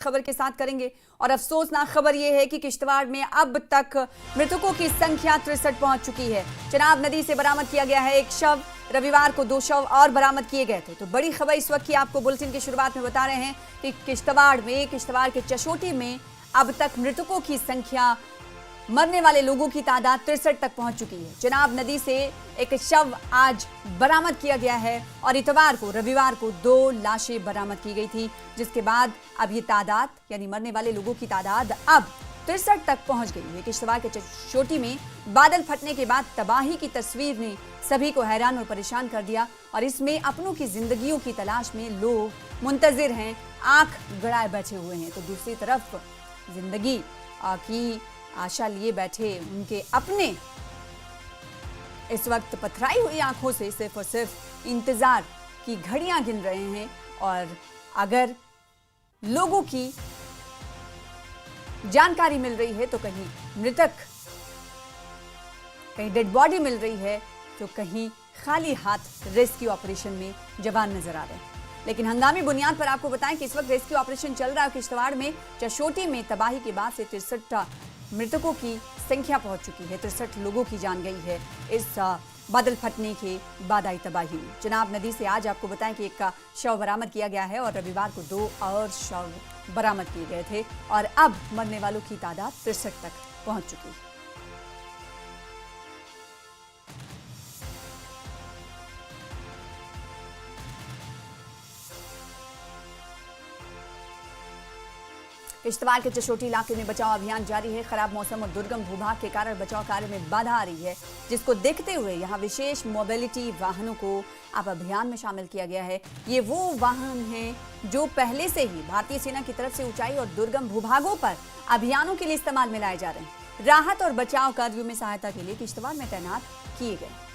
खबर के साथ करेंगे और अफसोसनाक खबर यह है कि किश्तवाड़ में अब तक मृतकों की संख्या 63 पहुंच चुकी है। चिनाब नदी से बरामद किया गया है एक शव, रविवार को 2 शव और बरामद किए गए थे। तो बड़ी खबर इस वक्त की आपको बुलेटिन की शुरुआत में बता रहे हैं कि किश्तवाड़ के चशोटी में अब तक मृतकों की संख्या, मरने वाले लोगों की तादाद 63 तक पहुंच चुकी है। चिनाब नदी से एक शव आज बरामद किया गया है और रविवार को 2 लाशें बरामद की गई थी, जिसके बाद अब ये तादाद यानी मरने वाले लोगों की तादाद अब 63 तक पहुंच गई है। किश्तवाड़ के चशोटी में बादल फटने के बाद तबाही की तस्वीर ने सभी को हैरान और परेशान कर दिया और इसमें अपनों की जिंदगियों की तलाश में लोग मुंतजिर हैं, आंख गड़ाए बैठे हुए हैं। तो दूसरी तरफ जिंदगी की आशा लिए बैठे उनके अपने इस वक्त पथराई हुई आंखों से सिर्फ और सिर्फ इंतजार की घड़ियां गिन रहे हैं। और अगर लोगों की जानकारी मिल रही है तो कहीं मृतक, कहीं डेड बॉडी मिल रही है तो कहीं खाली हाथ रेस्क्यू ऑपरेशन में जवान नजर आ रहे हैं। लेकिन हंगामी बुनियाद पर आपको बताएं कि इस वक्त रेस्क्यू ऑपरेशन चल रहा है। किश्तवाड़ में चशोटी में तबाही के बाद से 63 मृतकों की संख्या पहुंच चुकी है। 63 लोगों की जान गई है इस बादल फटने के बाद आई तबाही में। चिनाब नदी से आज आपको बताएं कि एक का शव बरामद किया गया है और रविवार को 2 और शव बरामद किए गए थे और अब मरने वालों की तादाद 63 तक पहुंच चुकी है। किश्तवाड़ के चशोटी इलाके में बचाव अभियान जारी है। खराब मौसम और दुर्गम भूभाग के कारण बचाव कार्य में बाधा आ रही है, जिसको देखते हुए यहां विशेष मोबिलिटी वाहनों को अब अभियान में शामिल किया गया है। ये वो वाहन हैं जो पहले से ही भारतीय सेना की तरफ से ऊंचाई और दुर्गम भूभागों पर अभियानों के लिए इस्तेमाल में लाए जा रहे हैं। राहत और बचाव कार्यों में सहायता के लिए किश्तवाड़ में तैनात किए गए।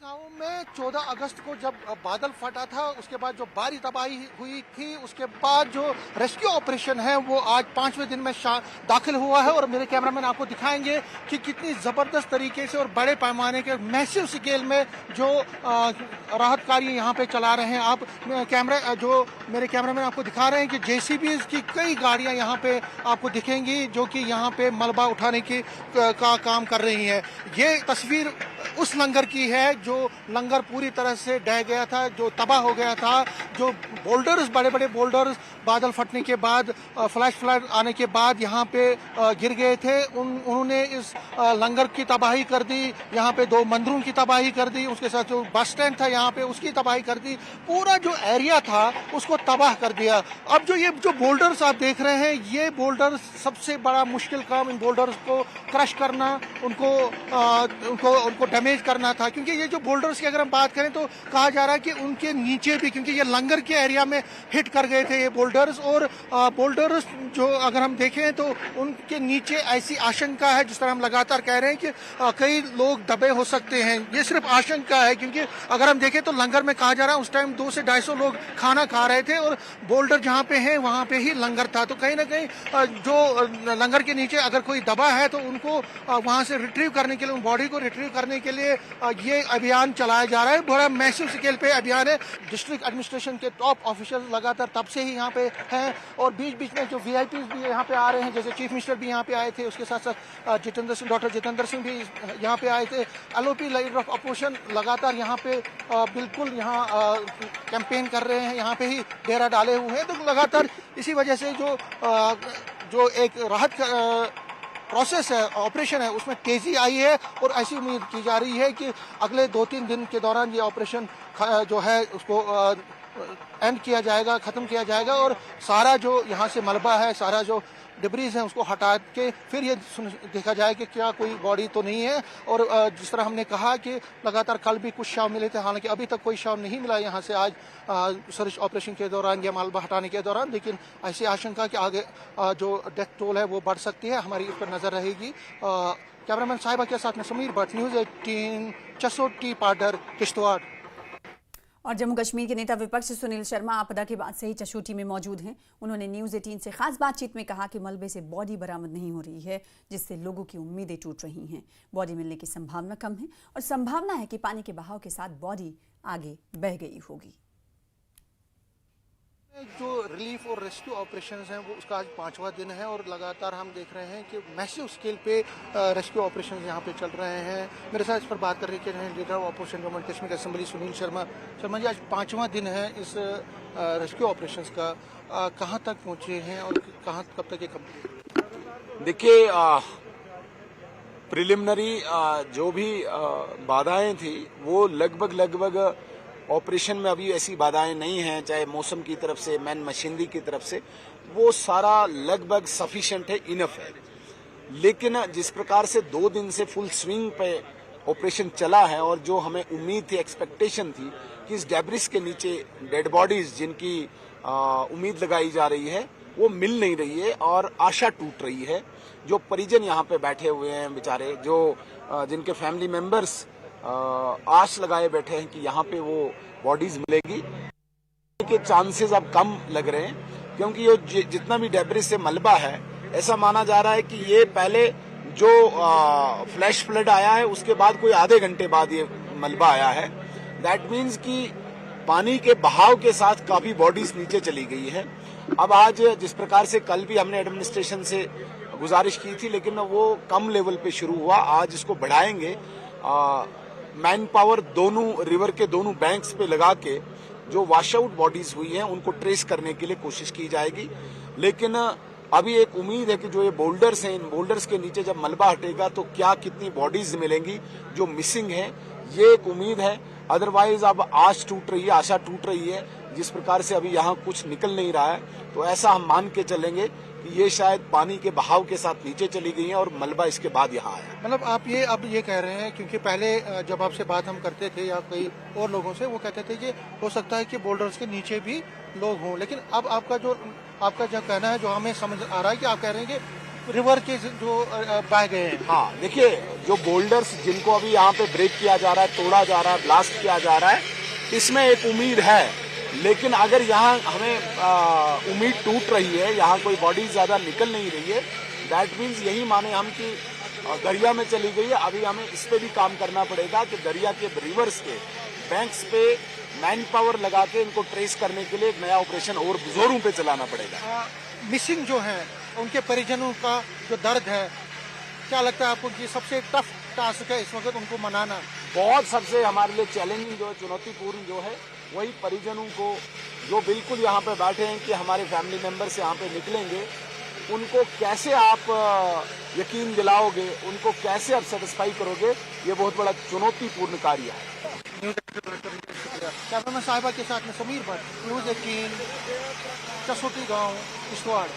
गाँव में 14 अगस्त को जब बादल फटा था, उसके बाद जो भारी तबाही हुई थी, उसके बाद जो रेस्क्यू ऑपरेशन है वो आज 5वें दिन में दाखिल हुआ है। और मेरे कैमरामैन आपको दिखाएंगे कि कितनी जबरदस्त तरीके से और बड़े पैमाने के मैसिव स्केल में जो राहत कार्य यहाँ पे चला रहे हैं। आप मेरे कैमरामैन आपको दिखा रहे हैं कि जेसीबी की कई गाड़ियां यहाँ पे आपको दिखेंगी जो कि यहाँ पे मलबा उठाने का काम कर रही है। ये तस्वीर उस लंगर की है जो लंगर पूरी तरह से ढह गया था, जो तबाह हो गया था, जो बोल्डर्स, बड़े बड़े बोल्डर्स बादल फटने के बाद, फ्लैश फ्लड आने के बाद यहाँ पे गिर गए थे। उन्होंने इस लंगर की तबाही कर दी, यहाँ पे 2 मंदिरों की तबाही कर दी, उसके साथ जो बस स्टैंड था यहाँ पे उसकी तबाही कर दी, पूरा जो एरिया था उसको तबाह कर दिया। अब ये जो बोल्डर्स आप देख रहे हैं, ये बोल्डर्स सबसे बड़ा मुश्किल काम, इन बोल्डर्स को क्रश करना, उनको डैमेज करना था। क्योंकि ये जो बोल्डर्स की अगर हम बात करें तो कहा जा रहा है कि उनके नीचे भी, क्योंकि ये लंगर के एरिया में हिट कर गए थे ये बोल्डर्स, और बोल्डर्स जो अगर हम देखें तो उनके नीचे ऐसी आशंका है, जिस तरह हम लगातार कह रहे हैं कि कई लोग दबे हो सकते हैं। ये सिर्फ आशंका है, क्योंकि अगर हम देखें तो लंगर में कहा जा रहा है उस टाइम 200 से 250 लोग खाना खा रहे थे और बोल्डर जहाँ पे है वहाँ पे ही लंगर था। तो कहीं ना कहीं जो लंगर के नीचे अगर कोई दबा है तो उनको वहाँ से रिट्रीव करने के लिए, उन बॉडी को रिट्रीव करने के लिए ये अभियान चलाया जा रहा है। बड़ा मैसिव स्केल पे अभियान है। डिस्ट्रिक्ट एडमिनिस्ट्रेशन के टॉप ऑफिशियल लगातार तब से ही यहाँ पे हैं और बीच बीच में जो वीआईपी भी यहाँ पे आ रहे हैं, जैसे चीफ मिनिस्टर भी यहाँ पे आए थे, उसके साथ साथ डॉक्टर जितेंद्र सिंह भी यहाँ पे आए थे। एलओपी लीडर ऑफ अपोजिशन लगातार यहाँ पे बिल्कुल यहाँ कैंपेन कर रहे हैं, यहाँ पे ही डेरा डाले हुए हैं। तो लगातार इसी वजह से जो एक राहत प्रोसेस है, ऑपरेशन है, उसमें तेजी आई है और ऐसी उम्मीद की जा रही है कि अगले 2-3 दिन के दौरान ये ऑपरेशन जो है उसको एंड किया जाएगा, खत्म किया जाएगा और सारा जो यहाँ से मलबा है, सारा जो डिब्रीज है उसको हटा के फिर ये देखा जाए कि क्या कोई बॉडी तो नहीं है। और जिस तरह हमने कहा कि लगातार कल भी कुछ शव मिले थे, हालांकि अभी तक कोई शव नहीं मिला यहाँ से आज सर्च ऑपरेशन के दौरान या मलबा हटाने के दौरान, लेकिन ऐसी आशंका कि आगे जो डेथ टोल है वो बढ़ सकती है, हमारी इस पर नजर रहेगी। कैमरामैन साहिबा के साथ में समीर भट्ट, न्यूज़ 18, चशोटी पाडर, किश्तवाड़। और जम्मू कश्मीर के नेता विपक्ष सुनील शर्मा आपदा के बाद से ही चशोटी में मौजूद हैं। उन्होंने न्यूज़ 18 से खास बातचीत में कहा कि मलबे से बॉडी बरामद नहीं हो रही है, जिससे लोगों की उम्मीदें टूट रही हैं। बॉडी मिलने की संभावना कम है और संभावना है कि पानी के बहाव के साथ बॉडी आगे बह गई होगी। जो रिलीफ और रेस्क्यू ऑपरेशंस हैं वो उसका आज 5वां दिन है और लगातार हम देख रहे हैं कि मैसिव स्केल पे रेस्क्यू ऑपरेशंस यहाँ पे चल रहे हैं। मेरे साथ इस पर बात कर रहे हैं leader of opposition Jammu and Kashmir assembly Sunil Sharma. Sharma ji, आज 5वां दिन है इस रेस्क्यू ऑपरेशंस का, कहाँ तक पहुँचे हैं और कहाँ कब तक ये कंप्लीट? देखिए, प्रिलिमिनरी जो भी बाधाएं थी वो लगभग ऑपरेशन में अभी ऐसी बाधाएं नहीं हैं, चाहे मौसम की तरफ से, मैन मशीनरी की तरफ से, वो सारा लगभग सफिशिएंट है, इनफ है। लेकिन जिस प्रकार से 2 दिन से फुल स्विंग पे ऑपरेशन चला है और जो हमें उम्मीद थी, एक्सपेक्टेशन थी कि इस डेब्रिस के नीचे डेड बॉडीज जिनकी उम्मीद लगाई जा रही है वो मिल नहीं रही है और आशा टूट रही है। जो परिजन यहाँ पे बैठे हुए हैं बेचारे, जो जिनके फैमिली मेंबर्स आश लगाए बैठे हैं कि यहाँ पे वो बॉडीज मिलेगी, के चांसेस अब कम लग रहे हैं, क्योंकि ये जितना भी डेब्रिस से मलबा है, ऐसा माना जा रहा है कि ये पहले जो फ्लैश फ्लड आया है उसके बाद कोई आधे घंटे बाद ये मलबा आया है। दैट मीन्स कि पानी के बहाव के साथ काफी बॉडीज नीचे चली गई है। अब आज जिस प्रकार से कल भी हमने एडमिनिस्ट्रेशन से गुजारिश की थी, लेकिन वो कम लेवल पे शुरू हुआ, आज इसको बढ़ाएंगे। मैन पावर दोनों रिवर के दोनों बैंक्स पे लगा के जो वॉश आउट बॉडीज हुई हैं उनको ट्रेस करने के लिए कोशिश की जाएगी। लेकिन अभी एक उम्मीद है कि जो ये बोल्डर्स हैं, इन बोल्डर्स के नीचे जब मलबा हटेगा तो क्या कितनी बॉडीज मिलेंगी जो मिसिंग हैं, ये एक उम्मीद है। अदरवाइज अब आश टूट रही है, आशा टूट रही है। जिस प्रकार से अभी यहाँ कुछ निकल नहीं रहा है, तो ऐसा हम मान के चलेंगे कि ये शायद पानी के बहाव के साथ नीचे चली गई है और मलबा इसके बाद यहाँ आया। मतलब आप ये अब ये कह रहे हैं, क्योंकि पहले जब आपसे बात हम करते थे या कई और लोगों से, वो कहते थे कि हो सकता है कि बोल्डर्स के नीचे भी लोग हों, लेकिन अब आपका जो कहना है, जो हमें समझ आ रहा है कि आप कह रहे हैं कि रिवर के जो बह गए हैं। हाँ, देखिए, जो बोल्डर्स जिनको अभी यहाँ पे ब्रेक किया जा रहा है, तोड़ा जा रहा है, ब्लास्ट किया जा रहा है, इसमें एक उम्मीद है। लेकिन अगर यहाँ हमें उम्मीद टूट रही है, यहाँ कोई बॉडी ज्यादा निकल नहीं रही है, दैट मीन्स यही माने हम कि दरिया में चली गई है। अभी हमें इस पे भी काम करना पड़ेगा कि दरिया के रिवर्स के बैंक्स पे मैन पावर लगा के इनको ट्रेस करने के लिए एक नया ऑपरेशन और जोरों पे चलाना पड़ेगा। मिसिंग जो है उनके परिजनों का जो दर्द है, क्या लगता है आपको कि सबसे टफ टास्क है इस वक्त उनको मनाना? बहुत सबसे हमारे लिए चैलेंजिंग जो है, चुनौतीपूर्ण जो है, वही परिजनों को जो बिल्कुल यहाँ पे बैठे हैं कि हमारे फैमिली मेंबर्स यहाँ पे निकलेंगे, उनको कैसे आप यकीन दिलाओगे, उनको कैसे आप सेटिस्फाई करोगे, ये बहुत बड़ा चुनौतीपूर्ण कार्य है। कैमरामैन साहिबा के साथ में समीर भट्ट, न्यूज़ 18, चसोटी गांव, किश्तवाड़।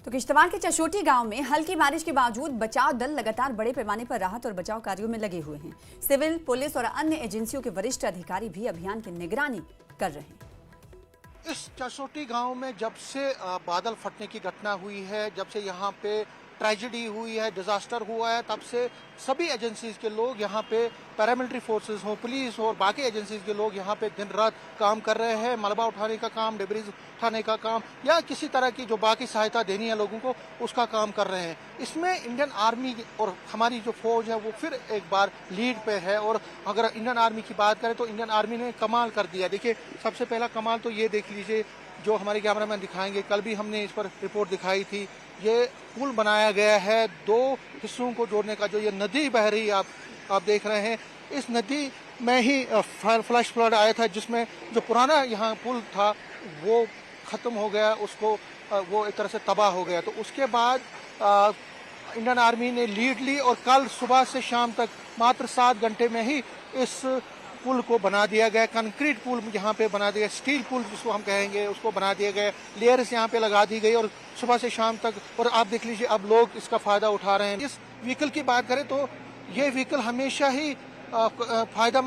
तो किश्तवाड़ के चशोटी गांव में हल्की बारिश के बावजूद बचाव दल लगातार बड़े पैमाने पर राहत और बचाव कार्यों में लगे हुए हैं। सिविल, पुलिस और अन्य एजेंसियों के वरिष्ठ अधिकारी भी अभियान की निगरानी कर रहे हैं। इस चसोटी गांव में जब से बादल फटने की घटना हुई है, जब से यहाँ पे ट्रेजेडी हुई है, डिजास्टर हुआ है, तब से सभी एजेंसीज के लोग यहाँ पे, पैरामिलिट्री फोर्सेस हो, पुलिस हो और बाकी एजेंसीज के लोग यहाँ पे दिन रात काम कर रहे हैं। मलबा उठाने का काम, डिब्रीज उठाने का काम या किसी तरह की जो बाकी सहायता देनी है लोगों को, उसका काम कर रहे हैं। इसमें इंडियन आर्मी और हमारी जो फौज है वो फिर एक बार लीड पे है। और अगर इंडियन आर्मी की बात करें तो इंडियन आर्मी ने कमाल कर दिया। देखिए, सबसे पहला कमाल तो ये देख लीजिए, जो हमारे कैमरामैन दिखाएंगे, कल भी हमने इस पर रिपोर्ट दिखाई थी। ये पुल बनाया गया है 2 हिस्सों को जोड़ने का। जो ये नदी बह रही है, आप देख रहे हैं, इस नदी में ही फ्लैश फ्लड आया था, जिसमें जो पुराना यहाँ पुल था वो खत्म हो गया, उसको वो एक तरह से तबाह हो गया। तो उसके बाद इंडियन आर्मी ने लीड ली और कल सुबह से शाम तक मात्र 7 घंटे में ही इस पुल को बना दिया गया। कंक्रीट पुल यहाँ पे बना दिया, स्टील पुल जिसको हम कहेंगे, उसको बना दिया गया। लेयर्स यहाँ पे लगा दी गई और सुबह से शाम तक, और आप देख लीजिए अब लोग इसका फायदा उठा रहे हैं। इस व्हीकल की बात करें तो ये व्हीकल हमेशा ही फायदा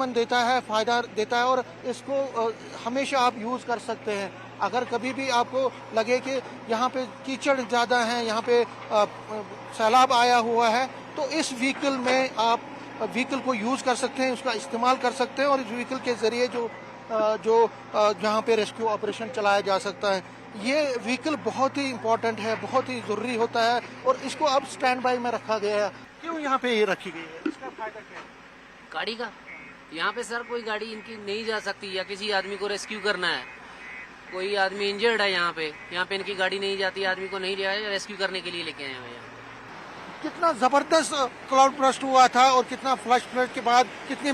देता है और इसको हमेशा आप यूज कर सकते हैं। अगर कभी भी आपको लगे कि यहाँ पे कीचड़ ज्यादा है, यहाँ पे सैलाब आया हुआ है, तो इस व्हीकल में आप व्हीकल को यूज कर सकते हैं, उसका इस्तेमाल कर सकते हैं और इस व्हीकल के जरिए जो जहाँ पे रेस्क्यू ऑपरेशन चलाया जा सकता है। ये व्हीकल बहुत ही इम्पोर्टेंट है, बहुत ही जरूरी होता है और इसको अब स्टैंड बाय में रखा गया है। क्यों यहाँ पे ये रखी गई है, इसका फायदा क्या है? गाड़ी का यहाँ पे सर कोई गाड़ी इनकी नहीं जा सकती या किसी आदमी को रेस्क्यू करना है कोई आदमी इंजर्ड है यहाँ पे इनकी गाड़ी नहीं जाती, आदमी को नहीं लिया है, रेस्क्यू करने के लिए लेके आए हैं। कितना जबरदस्त क्लाउड बर्स्ट हुआ था और कितना फ्लश फ्लड के बाद कितनी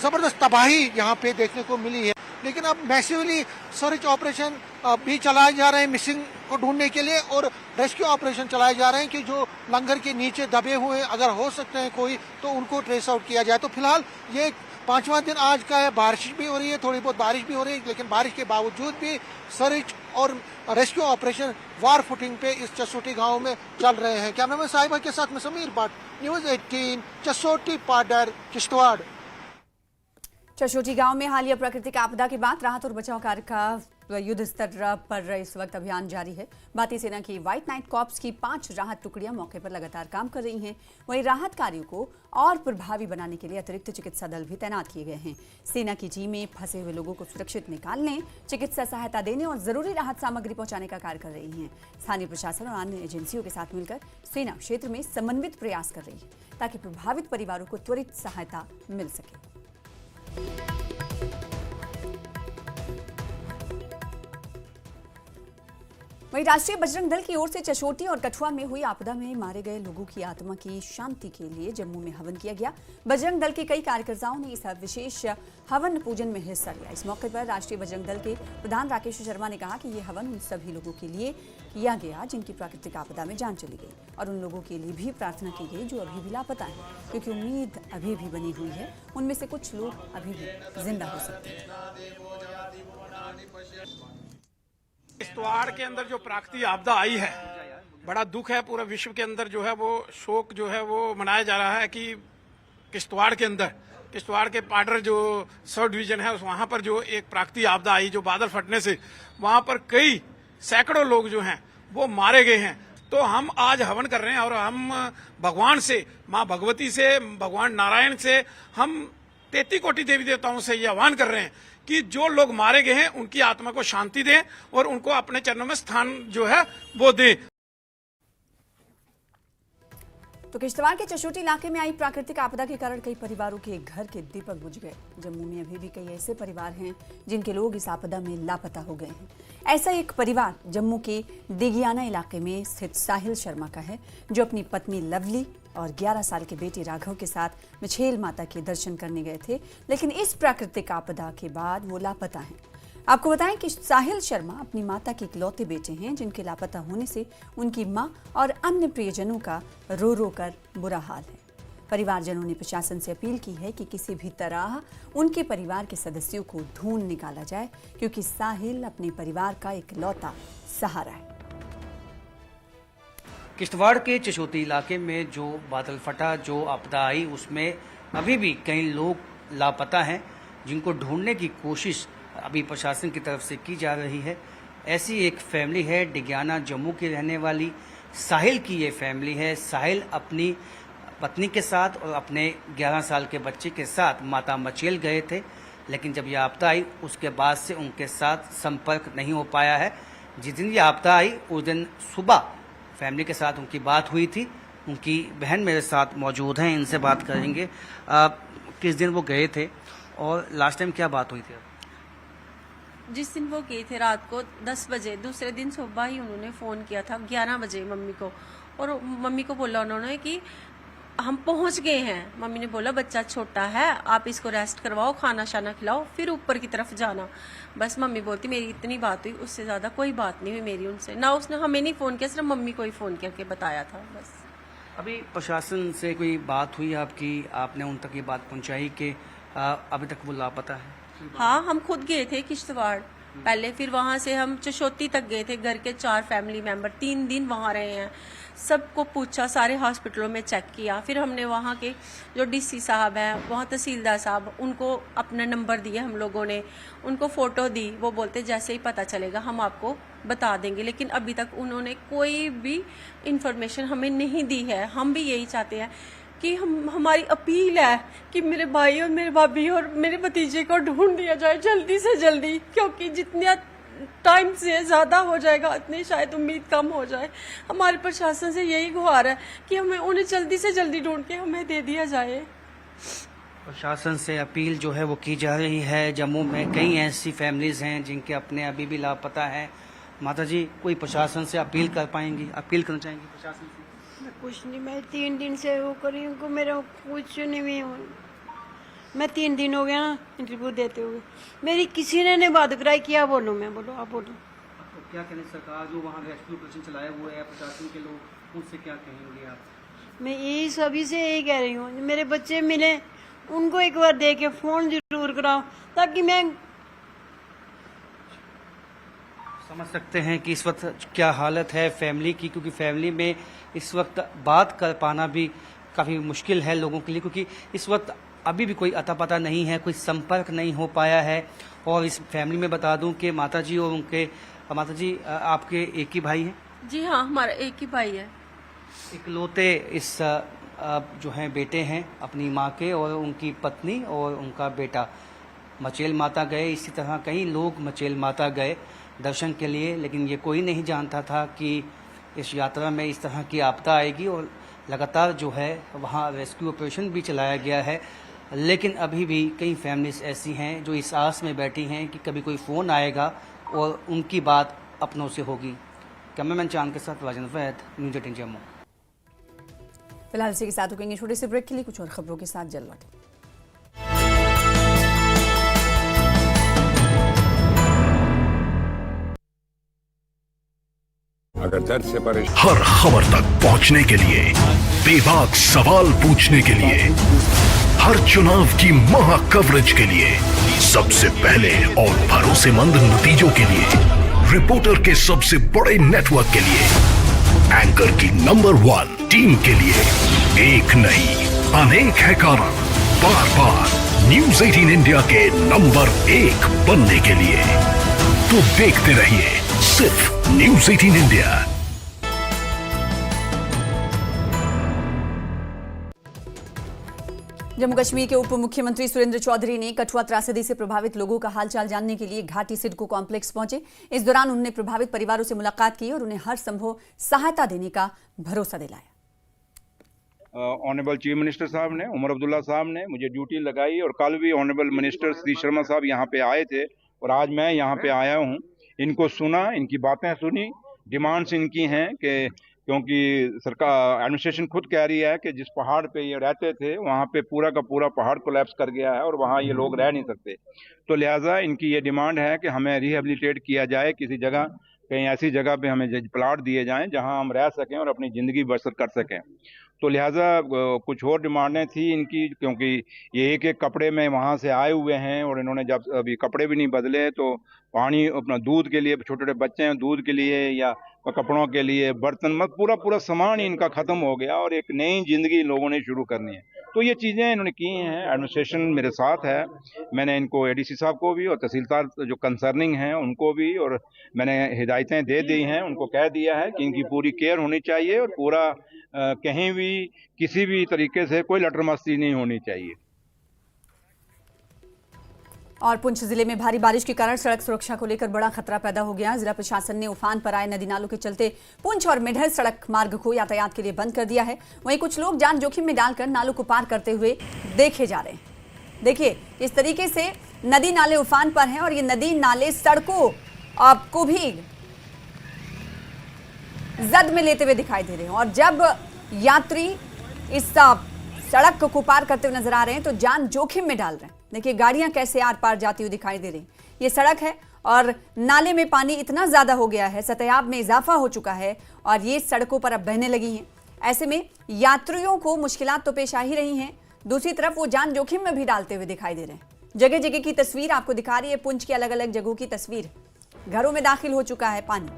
जबरदस्त तबाही यहाँ पे देखने को मिली है। लेकिन अब मैसिवली सर्च ऑपरेशन भी चलाए जा रहे हैं मिसिंग को ढूंढने के लिए, और रेस्क्यू ऑपरेशन चलाए जा रहे हैं कि जो लंगर के नीचे दबे हुए अगर हो सकते हैं कोई, तो उनको ट्रेस आउट किया जाए। तो फिलहाल ये 5वां दिन आज का है, बारिश भी हो रही है, थोड़ी बहुत बारिश भी हो रही है, लेकिन बारिश के बावजूद भी सर्च और रेस्क्यू ऑपरेशन वार फुटिंग पे इस चसोटी गांव में चल रहे हैं। कैमरामैन साहिबा के साथ में समीर भट्ट, न्यूज़ 18, चसोटी पाडर, किश्तवाड़। चशोटी गांव में हालिया प्राकृतिक आपदा के बाद राहत और बचाव कार्य का युद्ध स्तर पर इस वक्त अभियान जारी है। भारतीय सेना की व्हाइट नाइट कॉर्प्स की 5 राहत टुकड़ियां मौके पर लगातार काम कर रही हैं। वहीं राहत कार्यों को और प्रभावी बनाने के लिए अतिरिक्त चिकित्सा दल भी तैनात किए गए हैं। सेना की टीमें फंसे हुए लोगों को सुरक्षित निकालने, चिकित्सा सहायता देने और जरूरी राहत सामग्री पहुंचाने का कार्य कर रही है। स्थानीय प्रशासन और अन्य एजेंसियों के साथ मिलकर सेना क्षेत्र में समन्वित प्रयास कर रही है ताकि प्रभावित परिवारों को त्वरित सहायता मिल सके। वहीं राष्ट्रीय बजरंग दल की ओर से चशोटी और कठुआ में हुई आपदा में मारे गए लोगों की आत्मा की शांति के लिए जम्मू में हवन किया गया। बजरंग दल के कई कार्यकर्ताओं ने इस विशेष हवन पूजन में हिस्सा लिया। इस मौके पर राष्ट्रीय बजरंग दल के प्रधान राकेश शर्मा ने कहा कि ये हवन उन सभी लोगों के लिए किया गया जिनकी प्राकृतिक आपदा में जान चली गई, और उन लोगों के लिए भी प्रार्थना की गई जो अभी भी लापता हैं, क्योंकि उम्मीद अभी भी बनी हुई है। उनमें से कुछ लोग अभी भी जिंदा हो सकते हैं। किश्तवाड़ के अंदर जो प्राकृतिक आपदा आई है, बड़ा दुख है। पूरा विश्व के अंदर जो है वो शोक जो है वो मनाया जा रहा है कि किश्तवाड़ के अंदर, किश्तवाड़ के पाडर जो सब डिवीजन है वहां पर जो एक प्राकृतिक आपदा आई, जो बादल फटने से वहां पर कई सैकड़ों लोग जो हैं वो मारे गए हैं। तो हम आज हवन कर रहे हैं और हम भगवान से, माँ भगवती से, भगवान नारायण से, हम 33 कोटि देवी देवताओं से ये आह्वान कर रहे हैं कि जो लोग मारे गए हैं उनकी आत्मा को शांति दें और उनको अपने चरणों में स्थान जो है वो दें। तो किश्तवाड़ के चशोटी इलाके में आई प्राकृतिक आपदा के कारण कई परिवारों के घर के दीपक बुझ गए। जम्मू में अभी भी कई ऐसे परिवार हैं जिनके लोग इस आपदा में लापता हो गए हैं। ऐसा एक परिवार जम्मू के दिगियाना इलाके में स्थित साहिल शर्मा का है, जो अपनी पत्नी लवली और 11 साल के बेटे राघव के साथ मिछेल माता के दर्शन करने गए थे, लेकिन इस प्राकृतिक आपदा के बाद वो लापता हैं। आपको बताएं कि साहिल शर्मा अपनी माता के इकलौते बेटे हैं, जिनके लापता होने से उनकी मां और अन्य प्रियजनों का रो रो कर बुरा हाल है। परिवारजनों ने प्रशासन से अपील की है कि किसी भी तरह उनके परिवार के सदस्यों को ढूंढ निकाला जाए, क्योंकि साहिल अपने परिवार का इकलौता सहारा है। किश्तवाड़ के चशोटी इलाके में जो बादल फटा, जो आपदा आई, उसमें अभी भी कई लोग लापता हैं, जिनको ढूंढने की कोशिश अभी प्रशासन की तरफ से की जा रही है। ऐसी एक फैमिली है डिगियाना जम्मू की रहने वाली साहिल की ये फैमिली है। साहिल अपनी पत्नी के साथ और अपने 11 साल के बच्चे के साथ माता मचेल गए थे, लेकिन जब यह आपदा आई उसके बाद से उनके साथ संपर्क नहीं हो पाया है। जिस दिन ये आपदा आई उस दिन सुबह फैमिली के साथ उनकी बात हुई थी। उनकी बहन मेरे साथ मौजूद हैं, इनसे बात करेंगे। किस दिन वो गए थे और लास्ट टाइम क्या बात हुई थी? जिस दिन वो गए थे रात को 10 बजे, दूसरे दिन सुबह ही उन्होंने फ़ोन किया था 11 बजे मम्मी को, और मम्मी को बोला उन्होंने कि हम पहुंच गए हैं। मम्मी ने बोला बच्चा छोटा है, आप इसको रेस्ट करवाओ, खाना शाना खिलाओ, फिर ऊपर की तरफ जाना। बस मम्मी बोलती मेरी इतनी बात हुई, उससे ज़्यादा कोई बात नहीं हुई मेरी उनसे। ना उसने हमें नहीं फ़ोन किया, सिर्फ मम्मी को ही फ़ोन करके बताया था बस। अभी प्रशासन से कोई बात हुई आपकी? आपने उन तक ये बात पहुंचाई कि अभी तक वो लापता है? हाँ, हम खुद गए थे किश्तवाड़ पहले, फिर वहाँ से हम चशोटी तक गए थे। घर के 4 फैमिली मेंबर 3 दिन वहाँ रहे हैं, सबको पूछा, सारे हॉस्पिटलों में चेक किया। फिर हमने वहाँ के जो डीसी साहब हैं, वहाँ तहसीलदार साहब, उनको अपना नंबर दिए हम लोगों ने, उनको फ़ोटो दी। वो बोलते जैसे ही पता चलेगा हम आपको बता देंगे, लेकिन अभी तक उन्होंने कोई भी इंफॉर्मेशन हमें नहीं दी है। हम भी यही चाहते हैं कि हमारी अपील है कि मेरे भाई और मेरे भाभी और मेरे भतीजे को ढूंढ दिया जाए जल्दी से जल्दी, क्योंकि जितना टाइम से ज़्यादा हो जाएगा उतनी शायद उम्मीद कम हो जाए। हमारे प्रशासन से यही गुहार है कि हमें उन्हें जल्दी से जल्दी ढूंढ के हमें दे दिया जाए। प्रशासन से अपील जो है वो की जा रही है। जम्मू में कई ऐसी फैमिलीज हैं जिनके अपने अभी भी लापता हैं। माता जी, कोई प्रशासन से अपील कर पाएंगी, अपील करना चाहेंगी प्रशासन से? मैं कुछ नहीं, मैं 3 दिन से वो करी हूँ, मेरा कुछ नहीं हुआ। मैं 3 दिन हो गया ना इंटरव्यू देते हुए, मेरी किसी ने नहीं बात कराई। क्या बोलूँ मैं, बोलो आप बोलो। तो क्या कहें, सरकार जो वहाँ रेस्क्यू ऑपरेशन चलाए हुए है, प्रशासन के लोग, उनसे क्या कहेंगे आप? मैं यही सभी से यही कह रही हूँ, मेरे बच्चे मिले उनको एक बार दे के फ़ोन जरूर कराओ ताकि मैं समझ सकते हैं कि इस वक्त क्या हालत है फैमिली की, क्योंकि फैमिली में इस वक्त बात कर पाना भी काफ़ी मुश्किल है लोगों के लिए, क्योंकि इस वक्त अभी भी कोई अता पता नहीं है, कोई संपर्क नहीं हो पाया है। और इस फैमिली में बता दूं कि माता जी और उनके माता जी आपके एक ही भाई हैं? जी हाँ, हमारा एक ही भाई है। इकलौते इस जो हैं बेटे हैं अपनी माँ के, और उनकी पत्नी और उनका बेटा मचेल माता गए। इसी तरह कई लोग मचेल माता गए दर्शन के लिए, लेकिन ये कोई नहीं जानता था कि इस यात्रा में इस तरह की आपदा आएगी। और लगातार जो है वहाँ रेस्क्यू ऑपरेशन भी चलाया गया है, लेकिन अभी भी कई फैमिलीज ऐसी हैं जो इस आस में बैठी हैं कि कभी कोई फ़ोन आएगा और उनकी बात अपनों से होगी। कैमरामैन चांद के साथ वाजिद वैद, न्यूज़ 18 जम्मू। फिलहाल इसी के साथ रुकेंगे छोटे से ब्रेक के लिए, कुछ और खबरों के साथ जल्द लौटेंगे। अगर दर्द से परेशान, हर खबर तक पहुंचने के लिए, बेबाक सवाल पूछने के लिए, हर चुनाव की महा कवरेज के लिए, सबसे पहले और भरोसेमंद नतीजों के लिए, रिपोर्टर के सबसे बड़े नेटवर्क के लिए, एंकर की नंबर 1 टीम के लिए एक नहीं अनेक है कारण बार बार न्यूज़ 18 इंडिया के नंबर 1 बनने के लिए। तो देखते रहिए सिर्फ न्यूज़ 18 इंडिया। जम्मू कश्मीर के उप मुख्यमंत्री सुरेंद्र चौधरी ने कठुआ त्रासदी से प्रभावित लोगों का हालचाल जानने के लिए घाटी सिडको कॉम्प्लेक्स पहुंचे। इस दौरान उन्होंने प्रभावित परिवारों से मुलाकात की और उन्हें हर संभव सहायता देने का भरोसा दिलाया। ऑनरेबल चीफ मिनिस्टर साहब ने, उमर अब्दुल्ला साहब ने मुझे ड्यूटी लगाई और कल भी ऑनरेबल मिनिस्टर श्री शर्मा साहब यहाँ पे आए थे और आज मैं यहाँ पे आया हूँ। इनको सुना, इनकी बातें सुनी, डिमांड्स इनकी हैं कि क्योंकि सरकार एडमिनिस्ट्रेशन खुद कह रही है कि जिस पहाड़ पे ये रहते थे वहाँ पे पूरा का पूरा पहाड़ कोलैप्स कर गया है और वहाँ ये लोग रह नहीं सकते। तो लिहाजा इनकी ये डिमांड है कि हमें रिहेबिलिटेट किया जाए, किसी जगह कहीं ऐसी जगह पे हमें प्लाट दिए जाएं जहाँ हम रह सकें और अपनी ज़िंदगी बसर कर सकें। तो लिहाजा कुछ और डिमांडें थी इनकी, क्योंकि ये एक एक कपड़े में वहाँ से आए हुए हैं और इन्होंने जब अभी कपड़े भी नहीं बदले तो पानी अपना दूध के लिए, छोटे छोटे बच्चे हैं दूध के लिए या कपड़ों के लिए, बर्तन मत पूरा सामान इनका ख़त्म हो गया और एक नई ज़िंदगी लोगों ने शुरू करनी है। तो ये चीज़ें इन्होंने की हैं। एडमिनिस्ट्रेशन मेरे साथ है, मैंने इनको एडीसी साहब को भी और तहसीलदार जो कंसर्निंग हैं उनको भी और मैंने हिदायतें दे दी हैं, उनको कह दिया है कि इनकी पूरी केयर होनी चाहिए और पूरा कहीं भी किसी भी तरीके से कोई लटरमस्ती नहीं होनी चाहिए। और पुंछ जिले में भारी बारिश के कारण सड़क सुरक्षा को लेकर बड़ा खतरा पैदा हो गया। जिला प्रशासन ने उफान पर आए नदी नालों के चलते पुंछ और मेढर सड़क मार्ग को यातायात के लिए बंद कर दिया है। वहीं कुछ लोग जान जोखिम में डालकर नालों को पार करते हुए देखे जा रहे हैं। देखिए इस तरीके से नदी नाले उफान पर हैं और ये नदी नाले सड़कों आपको भी जद में लेते हुए दिखाई दे रहे हैं। और जब यात्री इस सड़क को पार करते हुए नजर आ रहे हैं तो जान जोखिम में डाल रहे हैं। देखिए गाड़ियां कैसे आर पार जाती हुई दिखाई दे रही। ये सड़क है और नाले में पानी इतना ज्यादा हो गया है, सतह में इजाफा हो चुका है और ये सड़कों पर अब बहने लगी हैं। ऐसे में यात्रियों को मुश्किलात तो पेश आ ही रही हैं, दूसरी तरफ वो जान जोखिम में भी डालते हुए दिखाई दे रहे हैं। जगह जगह की तस्वीर आपको दिखा रही है, पुंछ की अलग अलग जगहों की तस्वीर। घरों में दाखिल हो चुका है पानी।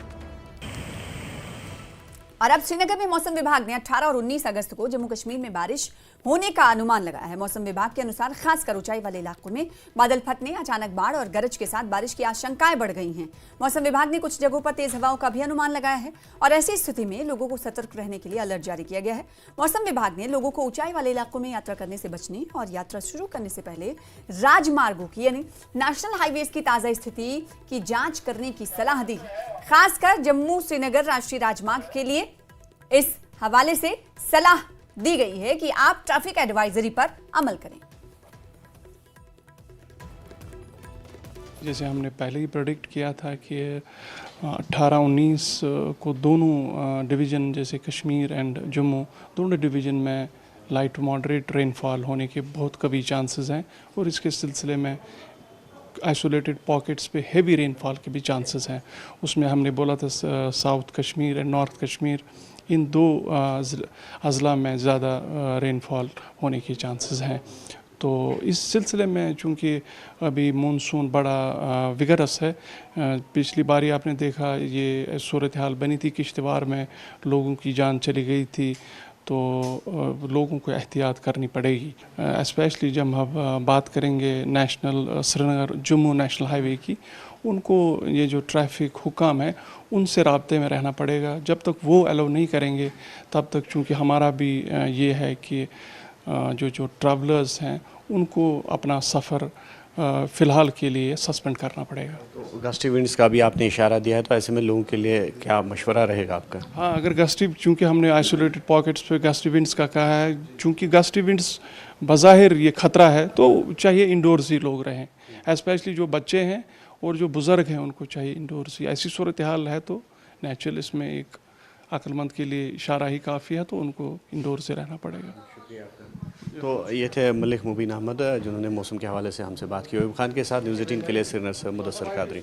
और अब श्रीनगर में मौसम विभाग ने 18 और 19 अगस्त को जम्मू कश्मीर में बारिश होने का अनुमान लगाया है। मौसम विभाग के अनुसार खासकर ऊंचाई वाले इलाकों में बादल फटने, अचानक बाढ़ और गरज के साथ बारिश की आशंकाएं बढ़ गई हैं। मौसम विभाग ने कुछ जगहों पर तेज हवाओं का भी अनुमान लगाया है और ऐसी स्थिति में लोगों को सतर्क रहने के लिए अलर्ट जारी किया गया है। मौसम विभाग ने लोगों को ऊंचाई वाले इलाकों में यात्रा करने से बचने और यात्रा शुरू करने से पहले राजमार्गों की यानी नेशनल हाईवेज की ताजा स्थिति की जांच करने की सलाह दी। खासकर जम्मू श्रीनगर राष्ट्रीय राजमार्ग के लिए इस हवाले से सलाह दी गई है कि आप ट्रैफिक एडवाइजरी पर अमल करें। जैसे हमने पहले ही प्रेडिक्ट किया था कि 18-19 को दोनों डिवीज़न जैसे कश्मीर एंड जम्मू दोनों डिवीज़न में लाइट टू मॉडरेट रेनफॉल होने के बहुत कभी चांसेस हैं और इसके सिलसिले में आइसोलेटेड पॉकेट्स पे हेवी रेनफॉल के भी चांसेस हैं। उसमें हमने बोला था south Kashmir and north Kashmir इन दो अज़ला में ज़्यादा रेनफॉल होने के चांसेस हैं। तो इस सिलसिले में चूँकि अभी मानसून बड़ा विगरस है, पिछली बारी आपने देखा ये सूरत हाल बनी थी किश्तवाड़ में, लोगों की जान चली गई थी, तो लोगों को एहतियात करनी पड़ेगी। स्पेशली जब हम बात करेंगे national Srinagar Jammu national highway की, उनको ये जो ट्रैफिक हुकाम है उनसे राब्ते में रहना पड़ेगा। जब तक वो अलाउ नहीं करेंगे तब तक चूँकि हमारा भी ये है कि जो ट्रैवलर्स हैं उनको अपना सफ़र फ़िलहाल के लिए सस्पेंड करना पड़ेगा। तो गस्टी विंड्स का भी आपने इशारा दिया है, तो ऐसे में लोगों के लिए क्या मशवरा रहेगा आपका? हाँ, अगर गस्टी, चूँकि हमने आइसोलेटेड पॉकेट्स पे गस्टी विंड्स का कहा है, चूँकि गस्टी विंड्स बज़ाहिर ये ख़तरा है तो चाहिए इंडोर्स ही लोग रहें, स्पेशली जो बच्चे हैं और जो बुज़ुर्ग हैं उनको चाहिए इंडोर्स ही। ऐसी सूरत हाल है तो नेचुरल इसमें एक अक्लमंद के लिए इशारा ही काफ़ी है, तो उनको इंडोर से रहना पड़ेगा। तो ये थे मलिक मुबीन अहमद जिन्होंने मौसम के हवाले से हमसे बात की। वहीब खान के साथ न्यूज़ 18 के लिए श्रीनगर से मुदस्सर कादरी।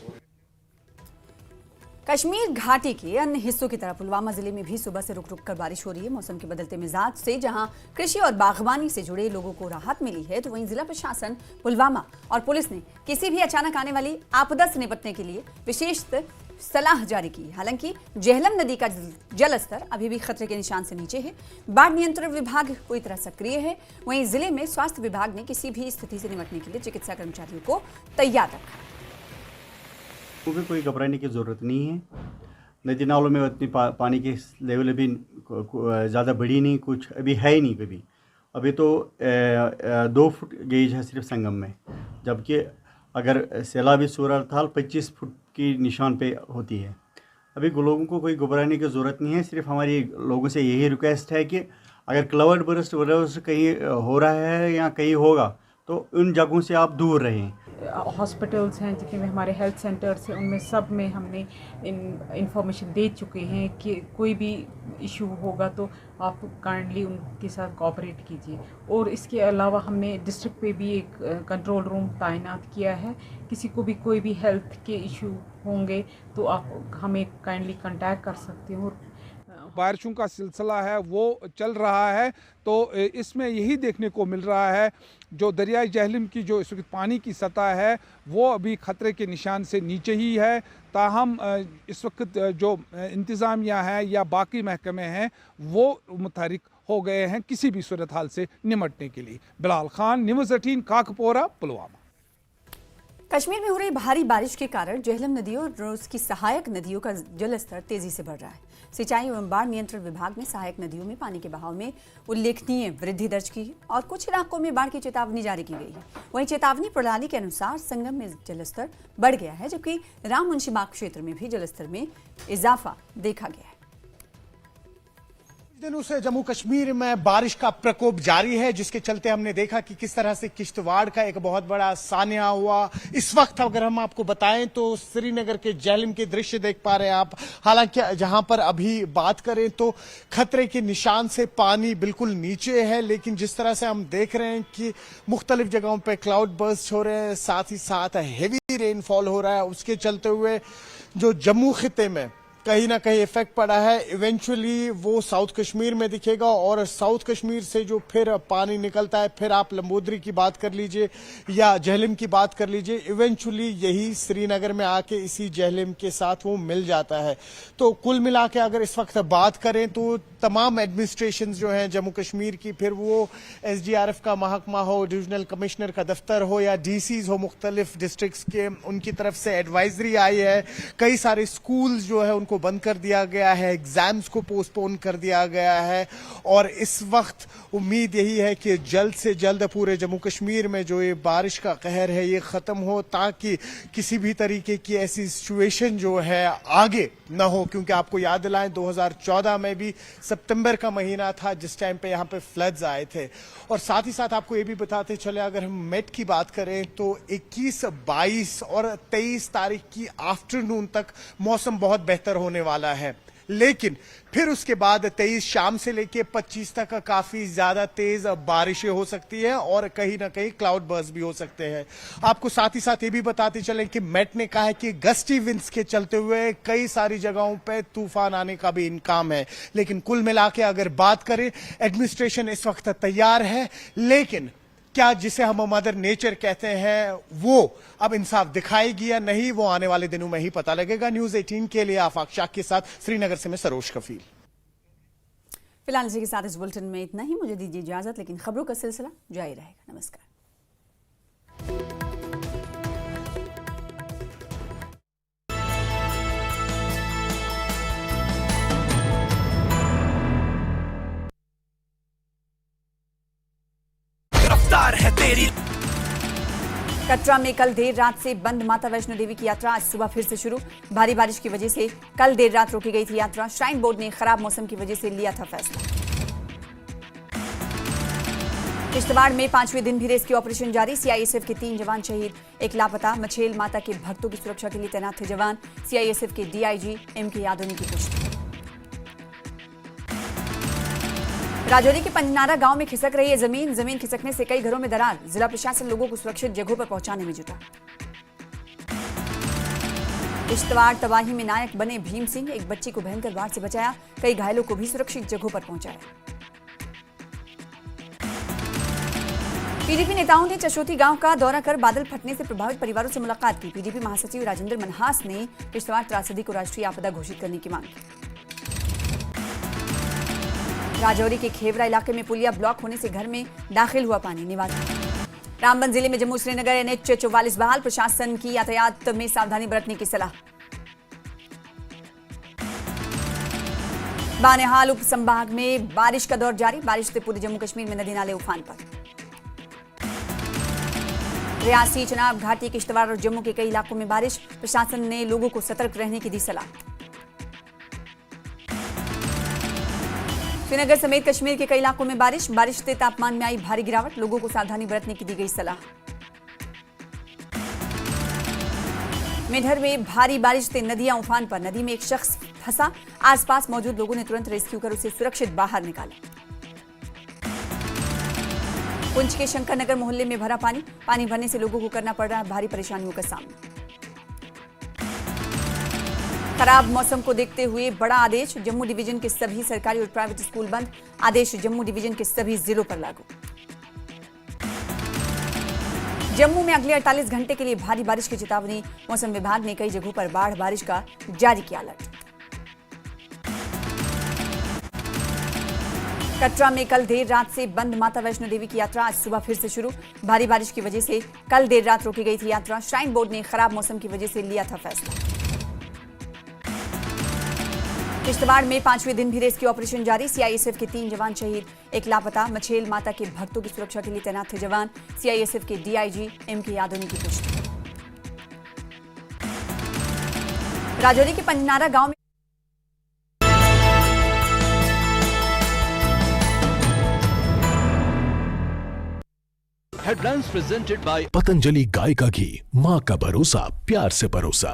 कश्मीर घाटी के अन्य हिस्सों की तरह पुलवामा जिले में भी सुबह से रुक रुक कर बारिश हो रही है। मौसम के बदलते मिजाज से जहां कृषि और बागवानी से जुड़े लोगों को राहत मिली है, तो वहीं जिला प्रशासन, पुलवामा और पुलिस ने किसी भी अचानक आने वाली आपदा से निपटने के लिए विशेष सलाह जारी की। हालांकि झेलम नदी का जलस्तर अभी भी खतरे के निशान से नीचे है। बाढ़ नियंत्रण विभाग पूरी तरह सक्रिय है। वहीं जिले में स्वास्थ्य विभाग ने किसी भी स्थिति से निपटने के लिए चिकित्सा कर्मचारियों को तैयार रखा। भी कोई घबराने की ज़रूरत नहीं है। नदी नालों में उतनी पानी की लेवल अभी ज़्यादा बढ़ी नहीं, कुछ अभी है ही नहीं कभी। अभी तो 2 फुट गेज है सिर्फ संगम में, जबकि अगर सैलाबी सूरत हाल 25 फुट की निशान पे होती है। अभी लोगों को कोई घबराने की ज़रूरत नहीं है। सिर्फ हमारी लोगों से यही रिक्वेस्ट है कि अगर क्लाउड बर्स्ट कहीं हो रहा है या कहीं होगा तो उन जगहों से आप दूर रहें। हॉस्पिटल्स हैं जितने भी हमारे हेल्थ सेंटर्स हैं, उनमें सब में हमने इंफॉर्मेशन दे चुके हैं कि कोई भी इशू होगा तो आप काइंडली उनके साथ कोऑपरेट कीजिए। और इसके अलावा हमने डिस्ट्रिक्ट पे भी एक कंट्रोल रूम तैनात किया है। किसी को भी कोई भी हेल्थ के इशू होंगे तो आप हमें काइंडली कांटेक्ट कर सकते हो। बारिशों का सिलसिला है वो चल रहा है, तो इसमें यही देखने को मिल रहा है जो दरियाई जहलम की जो इस वक्त पानी की सतह है वो अभी ख़तरे के निशान से नीचे ही है। ताहम इस वक्त जो इंतज़ामिया है या बाकी महकमे हैं वो मुतहरिक हो गए हैं किसी भी सूरत हाल से निमटने के लिए। बिलाल खान, न्यूज़ 18, काकपोरा, पुलवामा। कश्मीर में हो रही भारी बारिश के कारण झेलम नदी और उसकी सहायक नदियों का जलस्तर तेजी से बढ़ रहा है। सिंचाई एवं बाढ़ नियंत्रण विभाग ने सहायक नदियों में पानी के बहाव में उल्लेखनीय वृद्धि दर्ज की है और कुछ इलाकों में बाढ़ की चेतावनी जारी की गई है। वहीं चेतावनी प्रणाली के अनुसार संगम में जलस्तर बढ़ गया है, जबकि राम मुंशीबाग क्षेत्र में भी जलस्तर में इजाफा देखा गया है। दिनों से जम्मू कश्मीर में बारिश का प्रकोप जारी है, जिसके चलते हमने देखा कि किस तरह से किश्तवाड़ का एक बहुत बड़ा सान्या हुआ। इस वक्त अगर हम आपको बताएं तो श्रीनगर के झेलम के दृश्य देख पा रहे हैं आप। हालांकि जहां पर अभी बात करें तो खतरे के निशान से पानी बिल्कुल नीचे है, लेकिन जिस तरह से हम देख रहे हैं कि मुख्तलिफ जगहों पर क्लाउड बर्स्ट हो रहे हैं, साथ ही साथ हेवी रेनफॉल हो रहा है। उसके चलते हुए जो जम्मू खिते में कहीं ना कहीं इफेक्ट पड़ा है। इवेंचुअली वो साउथ कश्मीर में दिखेगा और साउथ कश्मीर से जो फिर पानी निकलता है, फिर आप लंबोदरी की बात कर लीजिए या झेलम की बात कर लीजिए, इवेंचुअली यही श्रीनगर में आके इसी झेलम के साथ वो मिल जाता है। तो कुल मिला के अगर इस वक्त बात करें तो तमाम एडमिनिस्ट्रेशन जो हैं जम्मू कश्मीर की, फिर वो SDRF का महकमा हो, डिविजनल कमिश्नर का दफ्तर हो या DCs हो मुख्तलिफ डिस्ट्रिक्ट्स के, उनकी तरफ से एडवाइजरी आई है। कई सारे स्कूल्स जो है उनको बंद कर दिया गया है, एग्जाम्स को पोस्टपोन कर दिया गया है और इस वक्त उम्मीद यही है कि जल्द से जल्द पूरे जम्मू कश्मीर में जो ये बारिश का कहर है ये खत्म हो, ताकि किसी भी तरीके की ऐसी सिचुएशन जो है आगे न हो। क्योंकि आपको याद दिलाएं 2014 में भी सितंबर का महीना था जिस टाइम पे यहाँ पे फ्लड्स आए थे। और साथ ही साथ आपको ये भी बताते चले, अगर हम मेट की बात करें तो 21, 22 और 23 तारीख की आफ्टरनून तक मौसम बहुत बेहतर होने वाला है, लेकिन फिर उसके बाद 23 शाम से लेके 25 तक काफी ज्यादा तेज बारिशें हो सकती है और कहीं ना कहीं क्लाउड बर्स्ट भी हो सकते हैं। आपको साथ ही साथ ये भी बताते चलें कि मेट ने कहा है कि गस्टी विंड्स के चलते हुए कई सारी जगहों पे तूफान आने का भी इम्कान है, लेकिन कुल मिला के अगर बात करें एडमिनिस्ट्रेशन इस वक्त तैयार है, लेकिन क्या जिसे हम मदर नेचर कहते हैं वो अब इंसाफ दिखाएगी या नहीं, वो आने वाले दिनों में ही पता लगेगा। न्यूज़ 18 के लिए आफाक शाह के साथ श्रीनगर से मैं सरोज कफील। फिलहाल इसी के साथ इस बुलेटिन में इतना ही। मुझे दीजिए इजाजत, लेकिन खबरों का सिलसिला जारी रहेगा। नमस्कार। है तेरी। कटरा में कल देर रात से बंद माता वैष्णो देवी की यात्रा आज सुबह फिर से शुरू। भारी बारिश की वजह से कल देर रात रोकी गई थी यात्रा। श्राइन बोर्ड ने खराब मौसम की वजह से लिया था फैसला। किश्तवाड़ में 5वें दिन भी रेस्क्यू ऑपरेशन जारी। सीआईएसएफ के 3 जवान शहीद, 1 लापता। मछेल माता के भक्तों की सुरक्षा के लिए तैनात थे जवान। सीआईएसएफ के डीआईजी एमके यादव ने की पुष्टि। राजौरी के पंजनारा गांव में खिसक रही है जमीन खिसकने से कई घरों में दरार। जिला प्रशासन लोगों को सुरक्षित जगहों पर पहुंचाने में जुटा। किश्तवाड़ तबाही में नायक बने भीम सिंह, एक बच्ची को भयंकर बाढ़ से बचाया, कई घायलों को भी सुरक्षित जगहों पर पहुंचाया। पीडीपी नेताओं ने चशोती गांव का दौरा कर बादल फटने से प्रभावित परिवारों से मुलाकात की। पीडीपी महासचिव राजेंद्र मनहास ने किश्तवाड़ त्रासदी को राष्ट्रीय आपदा घोषित करने की मांग की। राजौरी के खेवरा इलाके में पुलिया ब्लॉक होने से घर में दाखिल हुआ पानी। निवासी रामबन जिले में जम्मू श्रीनगर एनएच 44 बहाल। प्रशासन की यातायात में सावधानी बरतने की सलाह। बानेहाल उप संभाग में बारिश का दौर जारी। बारिश से पूरे जम्मू कश्मीर में नदी नाले उफान पर। रियासी, चनाब घाटी, किश्तवाड़ और जम्मू के कई इलाकों में बारिश। प्रशासन ने लोगों को सतर्क रहने की दी सलाह। श्रीनगर समेत कश्मीर के कई इलाकों में बारिश से तापमान में आई भारी गिरावट। लोगों को सावधानी बरतने की दी गई सलाह। मेढर में भारी बारिश से नदियां उफान पर। नदी में एक शख्स फंसा। आसपास मौजूद लोगों ने तुरंत रेस्क्यू कर उसे सुरक्षित बाहर निकाला। पुंछ के शंकर नगर मोहल्ले में भरा पानी भरने से लोगों को करना पड़ रहा है भारी परेशानियों का सामना। खराब मौसम को देखते हुए बड़ा आदेश। जम्मू डिवीजन के सभी सरकारी और प्राइवेट स्कूल बंद। आदेश जम्मू डिवीजन के सभी जिलों पर लागू। जम्मू में अगले 48 घंटे के लिए भारी बारिश की चेतावनी। मौसम विभाग ने कई जगहों पर बाढ़ बारिश का जारी किया अलर्ट। कटरा में कल देर रात से बंद माता वैष्णो देवी की यात्रा आज सुबह फिर से शुरू। भारी बारिश की वजह से कल देर रात रोकी गई थी यात्रा। श्राइन बोर्ड ने खराब मौसम की वजह से लिया था फैसला। किश्तवाड़ में 5वें दिन भी रेस्क्यू ऑपरेशन जारी। सीआईएसएफ के 3 जवान शहीद, 1 लापता। मछेल माता के भक्तों की सुरक्षा के लिए तैनात थे जवान। सीआईएसएफ के डीआईजी एमके यादव ने की पुष्टि। राजौरी के पंजनारा गांव में हेडलाइंस प्रेजेंटेड बाय पतंजलि गाय का घी, मां का भरोसा, प्यार से परोसा।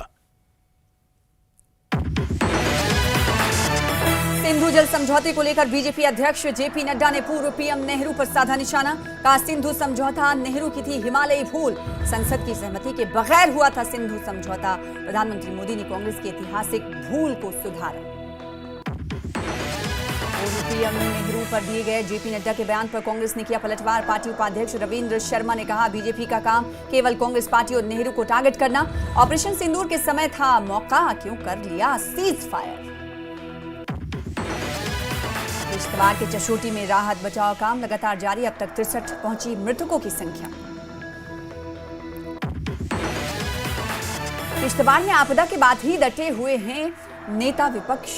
सिंधु जल समझौते को लेकर बीजेपी अध्यक्ष जेपी नड्डा ने पूर्व पीएम नेहरू पर साधा निशाना। कहा सिंधु समझौता नेहरू की थी हिमालयी भूल। संसद की सहमति के बगैर हुआ था सिंधु समझौता। प्रधानमंत्री मोदी ने कांग्रेस की ऐतिहासिक भूल को सुधारा। पूर्व पीएम नेहरू पर दिए गए जेपी नड्डा के बयान पर कांग्रेस ने किया पलटवार। पार्टी उपाध्यक्ष रविंद्र शर्मा ने कहा बीजेपी का काम केवल कांग्रेस पार्टी और नेहरू को टारगेट करना। ऑपरेशन सिंदूर के समय था मौका, क्यों कर लिया सीज फायर। किश्तवाड़ के चशोटी में राहत बचाव काम लगातार जारी। अब तक 63 पहुंची मृतकों की संख्या। किश्तवाड़ में आपदा के बाद ही डटे हुए हैं नेता विपक्ष।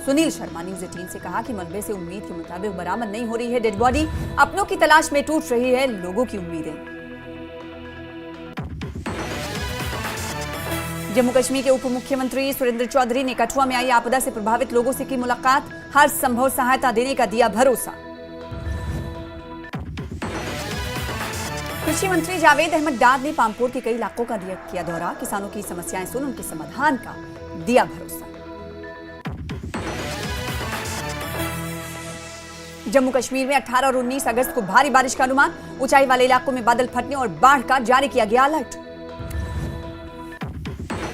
सुनील शर्मा न्यूज़ 18 से कहा कि मलबे से उम्मीद के मुताबिक बरामद नहीं हो रही है डेड बॉडी। अपनों की तलाश में टूट रही है लोगों की उम्मीदें। जम्मू कश्मीर के उप मुख्यमंत्री सुरेंद्र चौधरी ने कठुआ में आई आपदा से प्रभावित लोगों से की मुलाकात, हर संभव सहायता देने का दिया भरोसा। कृषि मंत्री जावेद अहमद डार ने पामपोर के कई इलाकों का किया दौरा, किसानों की समस्याएं सुन उनके समाधान का दिया भरोसा। जम्मू कश्मीर में 18 और 19 अगस्त को भारी बारिश का अनुमान, ऊंचाई वाले इलाकों में बादल फटने और बाढ़ का जारी किया गया अलर्ट।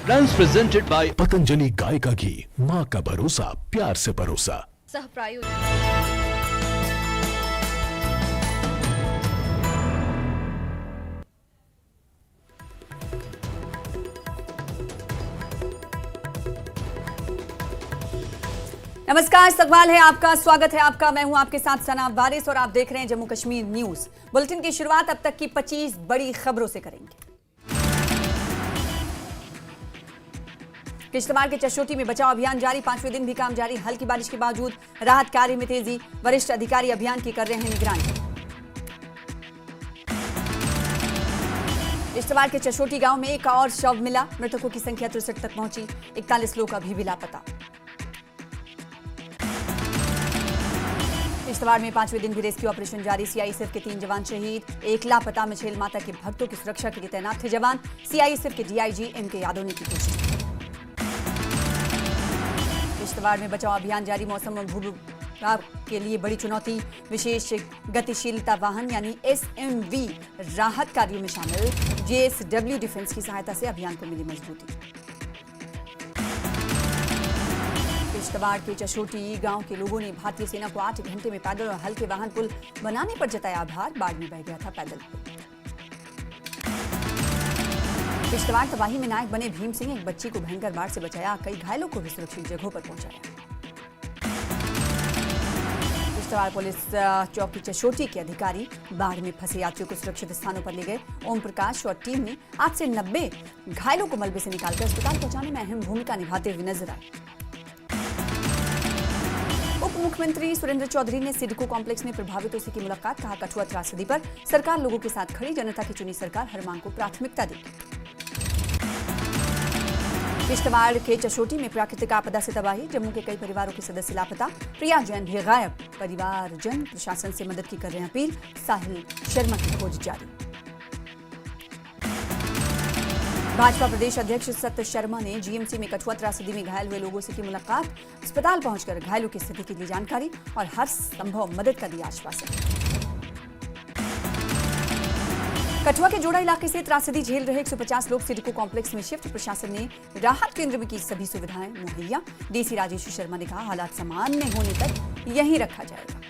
प्रेजेंटेड बाय पतंजलि गाय का घी, मां का भरोसा, प्यार से परोसा। सह प्रायोजक। नमस्कार, इस्तकबाल है आपका, स्वागत है आपका। मैं हूं आपके साथ सना वारिस और आप देख रहे हैं जम्मू कश्मीर न्यूज। बुलेटिन की शुरुआत अब तक की 25 बड़ी खबरों से करेंगे। किश्तवाड़ के चशोटी में बचाव अभियान जारी, 5वें दिन भी काम जारी। हल्की बारिश के बावजूद राहत कार्य में तेजी, वरिष्ठ अधिकारी अभियान की कर रहे हैं निगरानी। किश्तवाड़ के चशोटी गांव में एक और शव मिला, मृतकों की संख्या 63 तक पहुंची, 41 लोग अभी भी लापता। किश्तवाड़ में 5वें दिन भी रेस्क्यू ऑपरेशन जारी, सीआईएसएफ के 3 जवान शहीद, एक लापता। मछेल माता के भक्तों की सुरक्षा के लिए तैनात थे जवान, सीआईएसएफ के डीआईजी एमके यादव ने की कोशिश। किश्तवाड़ में बचाव अभियान जारी, मौसम और भूभाग के लिए बड़ी चुनौती, विशेष गतिशीलता वाहन यानी एसएमवी राहत कार्यों में शामिल। जेएसडब्ल्यू डिफेंस की सहायता से अभियान को मिली मजबूती। किश्तवाड़ के चशोटी गांव के लोगों ने भारतीय सेना को 8 घंटे में पैदल और हल्के वाहन पुल बनाने पर जताया आभार, बाढ़ में बह गया था पैदल पुल। किश्तवाड़ तबाही में नायक बने भीम सिंह, एक बच्ची को भयंकर बाढ़ से बचाया, कई घायलों को भी सुरक्षित जगहों पर पहुंचाया। किश्तवाड़ पुलिस चौकी चशोटी के अधिकारी बाढ़ में फंसे यात्रियों को सुरक्षित स्थानों पर ले गए। ओम प्रकाश और टीम ने 8 से 90 घायलों को मलबे से निकालकर अस्पताल पहुंचाने में अहम भूमिका निभाते हुए नजर आए। उप मुख्यमंत्री सुरेंद्र चौधरी ने सिडको कॉम्प्लेक्स में प्रभावितों से की मुलाकात, कहा कठुआ त्रासदी पर सरकार लोगों के साथ खड़ी, जनता की चुनी सरकार हर मांग को प्राथमिकता देगी। किश्तवाड़ के चशोटी में प्राकृतिक आपदा से तबाही, जम्मू के कई परिवारों के सदस्य लापता, प्रिया जैन भी गायब, परिवारजन प्रशासन से मदद की कर रहे हैं अपील, साहिल शर्मा की खोज जारी। भाजपा प्रदेश अध्यक्ष सत्य शर्मा ने जीएमसी में कठुआ त्रासदी में घायल हुए लोगों से की मुलाकात, अस्पताल पहुंचकर घायलों की स्थिति की ली जानकारी और हर संभव मदद का दिया आश्वासन। कठुआ के जोड़ा इलाके से त्रासदी झेल रहे 150 लोग सिडको कॉम्प्लेक्स में शिफ्ट, प्रशासन ने राहत केंद्र में की सभी सुविधाएं मुहैया। डीसी राजेश शर्मा ने कहा हालात सामान्य होने तक यहीं रखा जाएगा।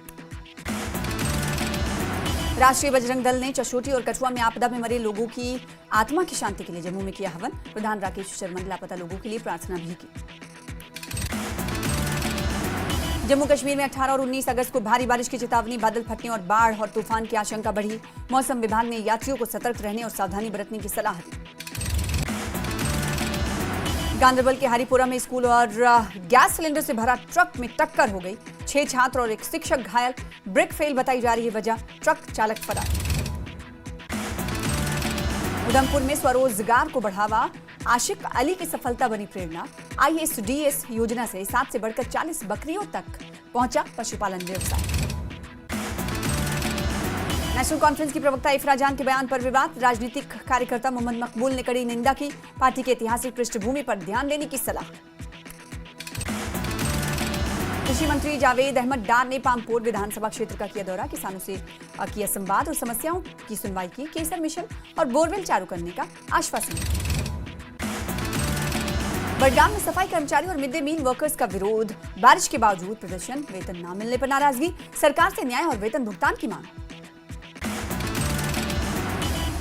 राष्ट्रीय बजरंग दल ने चशोटी और कठुआ में आपदा में मरे लोगों की आत्मा की शांति के लिए जम्मू में किया हवन, प्रधान राकेश शर्मा ने लापता लोगों के लिए प्रार्थना भी की। जम्मू कश्मीर में 18 और 19 अगस्त को भारी बारिश की चेतावनी, बादल फटने और बाढ़ और तूफान की आशंका बढ़ी, मौसम विभाग ने यात्रियों को सतर्क रहने और सावधानी बरतने की सलाह दी। गांदरबल के हरिपुरा में स्कूल और गैस सिलेंडर से भरा ट्रक में टक्कर हो गई, 6 छात्र और एक शिक्षक घायल, ब्रेक फेल बताई जा रही है वजह, ट्रक चालक फरार। उधमपुर में स्वरोजगार को बढ़ावा, आशिक अली की सफलता बनी प्रेरणा, ISDS योजना से 7 से बढ़कर 40 बकरियों तक पहुंचा पशुपालन व्यवसाय। नेशनल कॉन्फ्रेंस की प्रवक्ता इफ्रा जान के बयान पर विवाद, राजनीतिक कार्यकर्ता मोहम्मद मकबूल ने कड़ी निंदा की, पार्टी की ऐतिहासिक पृष्ठभूमि पर ध्यान देने की सलाह। कृषि मंत्री जावेद अहमद डार ने पामपोर विधानसभा क्षेत्र का किया दौरा, किसानों से किया संवाद और समस्याओं की सुनवाई की, केसर मिशन और बोरवेल चालू करने का आश्वासन दिया। बडगाम में सफाई कर्मचारी और मिड डे मील वर्कर्स का विरोध, बारिश के बावजूद प्रदर्शन, वेतन न मिलने पर नाराजगी, सरकार से न्याय और वेतन भुगतान की मांग।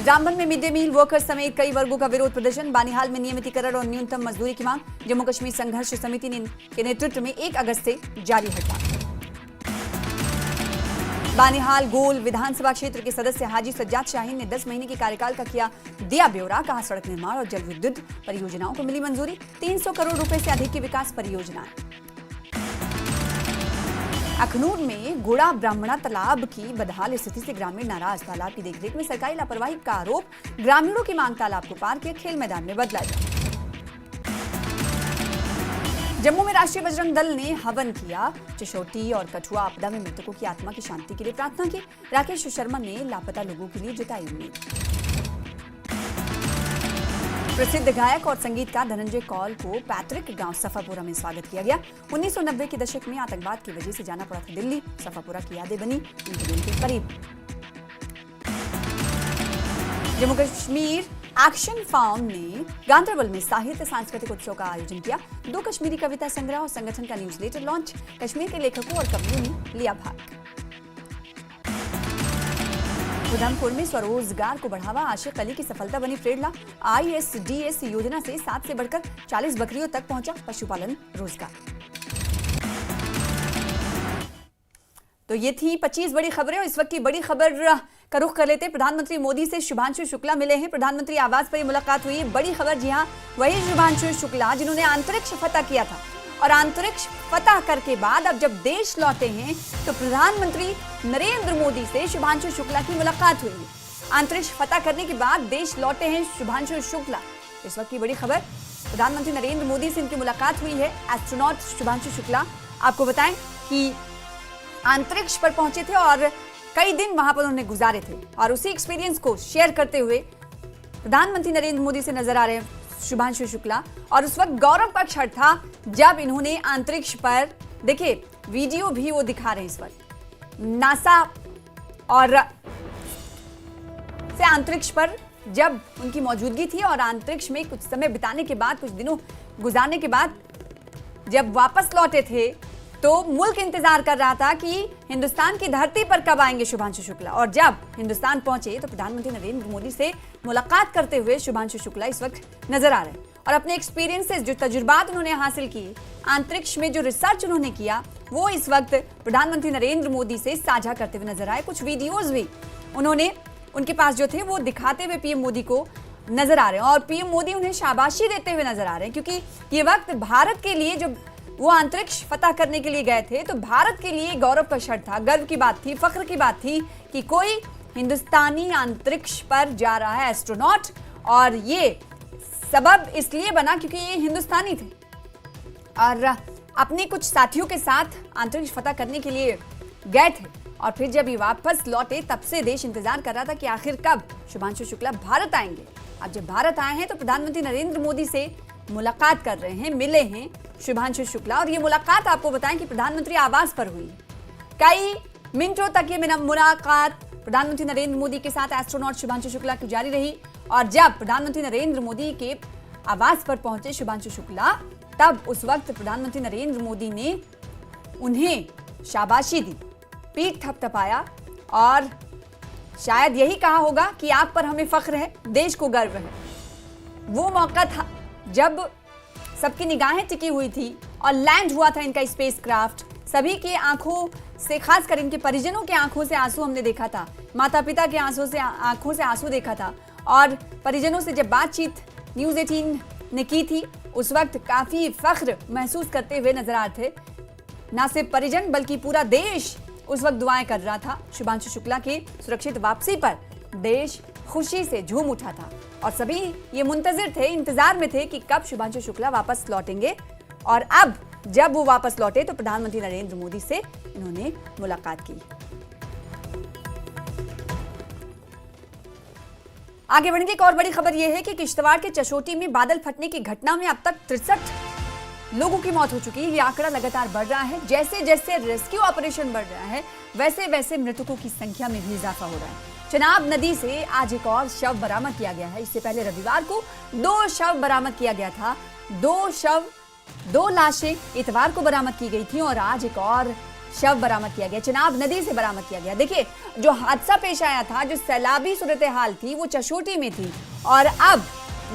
रामबन में मिड डे मील वर्कर्स समेत कई वर्गों का विरोध प्रदर्शन, बानिहाल में नियमितीकरण और न्यूनतम मजदूरी की मांग, जम्मू कश्मीर संघर्ष समिति के नेतृत्व में 1 अगस्त से जारी हड़ताल। बानिहाल गोल विधानसभा क्षेत्र के सदस्य हाजी सज्जाद शाहीन ने 10 महीने के कार्यकाल का किया दिया ब्यौरा, कहा सड़क निर्माण और जल विद्युत परियोजनाओं को मिली मंजूरी, 300 करोड़ रुपए से अधिक की विकास परियोजनाएं। अखनूर में गुड़ा ब्राह्मणा तालाब की बदहाल स्थिति से ग्रामीण नाराज, तालाब की देखरेख में सरकारी लापरवाही का आरोप, ग्रामीणों की मांग तालाब को पार किया खेल मैदान में बदला जाए। जम्मू में राष्ट्रीय बजरंग दल ने हवन किया। चशोटी और कठुआ आपदा में मृतकों की आत्मा की शांति के लिए प्रार्थना की। राकेश शर्मा ने लापता लोगों के लिए जताई उम्मीद। प्रसिद्ध गायक और संगीतकार धनंजय कौल को पैतृक गांव सफापुरा में स्वागत किया गया। 1990 के दशक में आतंकवाद की वजह से जाना पड़ा था दिल्ली। सफापुरा की यादें बनी उनके दिल के करीब। जम्मू कश्मीर एक्शन फार्म ने गांधरबल में साहित्य सांस्कृतिक उत्सव का आयोजन किया। 2 कश्मीरी कविता संग्रह और संगठन का न्यूज़लेटर लॉन्च। कश्मीर के लेखकों और कवियों ने लिया भाग। उधमपुर में स्वरोजगार को बढ़ावा, आशिक अली की सफलता बनी प्रेरणा। ISDS योजना से 7 से बढ़कर 40 बकरियों तक पहुंचा पशुपालन रोजगार। तो ये थी 25 बड़ी खबरें और इस वक्त की बड़ी खबर का रुख कर लेते। प्रधानमंत्री मोदी से शुभांशु शुक्ला मिले हैं। प्रधानमंत्री आवास पर मुलाकात हुई। बड़ी खबर, जी हां, वही शुभांशु शुक्ला जिन्होंने अंतरिक्ष फतह किया था और अंतरिक्ष फतह करके बाद अब जब देश लौटे हैं तो प्रधानमंत्री नरेंद्र मोदी से शुभांशु शुक्ला की मुलाकात हुई। अंतरिक्ष फतह करने के बाद देश लौटे हैं शुभांशु शुक्ला। इस वक्त की बड़ी खबर, प्रधानमंत्री नरेंद्र मोदी से इनकी मुलाकात हुई है। एस्ट्रोनॉट शुभांशु शुक्ला आपको बताएं कि अंतरिक्ष पर पहुंचे थे और कई दिन वहां पर उन्होंने गुजारे थे और उसी एक्सपीरियंस को शेयर करते हुए प्रधानमंत्री नरेंद्र मोदी से नजर आ रहे हैं शुभांशु शुक्ला। और उस वक्त गौरव का क्षण था जब इन्होंने अंतरिक्ष पर, देखिए वीडियो भी वो दिखा रहे हैं इस वक्त, नासा और से अंतरिक्ष पर जब उनकी मौजूदगी थी और अंतरिक्ष में कुछ समय बिताने के बाद, कुछ दिनों गुजारने के बाद जब वापस लौटे थे तो मुल्क इंतजार कर रहा था कि हिंदुस्तान की धरती पर कब आएंगे शुभांशु शुक्ला। और जब हिंदुस्तान पहुंचे तो प्रधानमंत्री नरेंद्र मोदी से मुलाकात करते हुए शुभांशु शुक्ला इस वक्त नजर आ रहे हैं और अपने एक्सपीरियंसेस, जो तजुर्बात उन्होंने हासिल किए, अंतरिक्ष में जो रिसर्च उन्होंने किया, वो इस वक्त प्रधानमंत्री नरेंद्र मोदी से साझा करते हुए नजर आए। कुछ वीडियोज भी उन्होंने उनके पास जो थे वो दिखाते हुए पीएम मोदी को नजर आ रहे हैं और पीएम मोदी उन्हें शाबाशी देते हुए नजर आ रहे हैं, क्योंकि ये वक्त भारत के लिए, जो वो अंतरिक्ष फतह करने के लिए गए थे, तो भारत के लिए गौरव का क्षण था, गर्व की बात थी, फख्र की बात थी कि कोई हिंदुस्तानी अंतरिक्ष पर जा रहा है, एस्ट्रोनॉट। और ये सबब इसलिए बना क्योंकि ये हिंदुस्तानी थे और अपने कुछ साथियों के साथ अंतरिक्ष फतह करने के लिए गए थे और फिर जब ये वापस लौटे तब से देश इंतजार कर रहा था कि आखिर कब शुभांशु शुक्ला भारत आएंगे। अब जब भारत आए हैं तो प्रधानमंत्री नरेंद्र मोदी से मुलाकात कर रहे हैं, मिले हैं शुभांशु शुक्ला। और ये मुलाकात आपको बताएं कि प्रधानमंत्री आवास पर हुई। कई मिनटों तक ये मुलाकात प्रधानमंत्री नरेंद्र मोदी के साथ एस्ट्रोनॉट शुभांशु शुक्ला की जारी रही और जब प्रधानमंत्री नरेंद्र मोदी के आवास पर पहुंचे शुभांशु शुक्ला, तब उस वक्त प्रधानमंत्री नरेंद्र मोदी ने उन्हें शाबाशी दी, पीठ थपथपाया और शायद यही कहा होगा कि आप पर हमें फख्र है, देश को गर्व है। वो मौका था जब सबकी निगाहें टिकी हुई थी और लैंड हुआ था इनका स्पेसक्राफ्ट। सभी की आंखों से, खासकर इनके परिजनों के आंखों से आंसू हमने देखा था, माता पिता के आंखों से आंसू देखा था। और परिजनों से जब बातचीत न्यूज़ 18 ने की थी, उस वक्त काफी फख्र महसूस करते हुए नजर आ रहे थे। ना सिर्फ परिजन बल्कि पूरा देश उस वक्त दुआएं कर रहा था। शुभांशु शुक्ला के सुरक्षित वापसी पर देश खुशी से झूम उठा था और सभी ये इंतजार में थे कि कब शुभांशु शुक्ला वापस लौटेंगे। और अब जब वो वापस लौटे तो प्रधानमंत्री नरेंद्र मोदी से इन्होंने मुलाकात की। आगे बढ़ने की एक और बड़ी खबर यह है कि किश्तवाड़ के चशोटी में बादल फटने की घटना में अब तक 63 लोगों की मौत हो चुकी है। ये आंकड़ा लगातार बढ़ रहा है। जैसे जैसे रेस्क्यू ऑपरेशन बढ़ रहा है, वैसे वैसे मृतकों की संख्या में भी इजाफा हो रहा है। चनाब नदी से आज एक और शव बरामद किया गया है। इससे पहले रविवार को 2 शव बरामद किया गया था। 2 लाशें इतवार को बरामद की गई थी और आज एक और शव बरामद किया गया, चनाब नदी से बरामद किया गया। देखिए, जो हादसा पेश आया था, जो सैलाबी सूरत हाल थी, वो चशोटी में थी और अब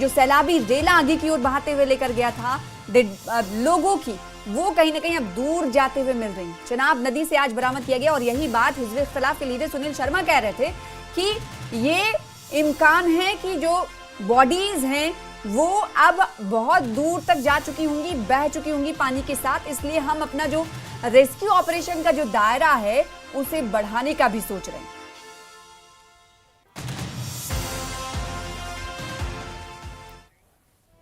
जो सैलाबी रेला आगे की ओर बहाते हुए लेकर गया था लोगों की, वो कहीं ना कहीं अब दूर जाते हुए मिल रही। चनाब नदी से आज बरामद किया गया और यही बात हिजबुल इख्तिलाफ के लीडर सुनील शर्मा कह रहे थे कि ये इम्कान है कि जो बॉडीज हैं वो अब बहुत दूर तक जा चुकी होंगी, बह चुकी होंगी पानी के साथ, इसलिए हम अपना जो रेस्क्यू ऑपरेशन का जो दायरा है उसे बढ़ाने का भी सोच रहे हैं।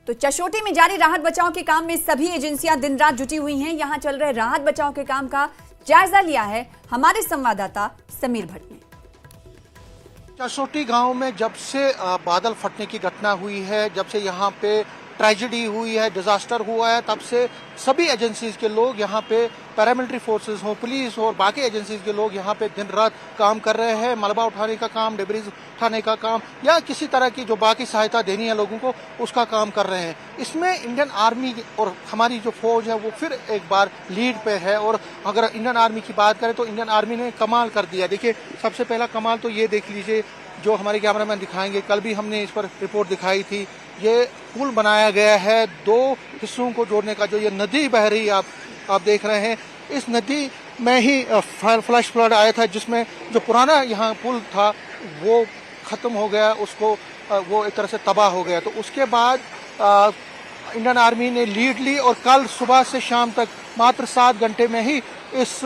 तो चशोटी में जारी राहत बचाव के काम में सभी एजेंसियां दिन रात जुटी हुई हैं। यहां चल रहे राहत बचाव के काम का जायजा लिया है हमारे संवाददाता समीर भट्ट ने। चशोटी गांव में जब से बादल फटने की घटना हुई है, जब से यहाँ पे ट्रेजेडी हुई है, डिजास्टर हुआ है, तब से सभी एजेंसीज के लोग यहाँ पे, पैरामिलिट्री फोर्सेस हो, पुलिस हो और बाकी एजेंसीज के लोग यहाँ पे दिन रात काम कर रहे हैं। मलबा उठाने का काम, डिब्रीज उठाने का काम या किसी तरह की जो बाकी सहायता देनी है लोगों को, उसका काम कर रहे हैं। इसमें इंडियन आर्मी और हमारी जो फौज है वो फिर एक बार लीड पे है। और अगर इंडियन आर्मी की बात करें तो इंडियन आर्मी ने कमाल कर दिया। देखिए, सबसे पहला कमाल तो ये देख लीजिए, जो हमारे कैमरामैन दिखाएंगे, कल भी हमने इस पर रिपोर्ट दिखाई थी। ये पुल बनाया गया है 2 हिस्सों को जोड़ने का। जो ये नदी बह रही है आप देख रहे हैं, इस नदी में ही फ्लैश फ्लड आया था, जिसमें जो पुराना यहाँ पुल था वो खत्म हो गया, उसको वो एक तरह से तबाह हो गया। तो उसके बाद इंडियन आर्मी ने लीड ली और कल सुबह से शाम तक मात्र 7 घंटे में ही इस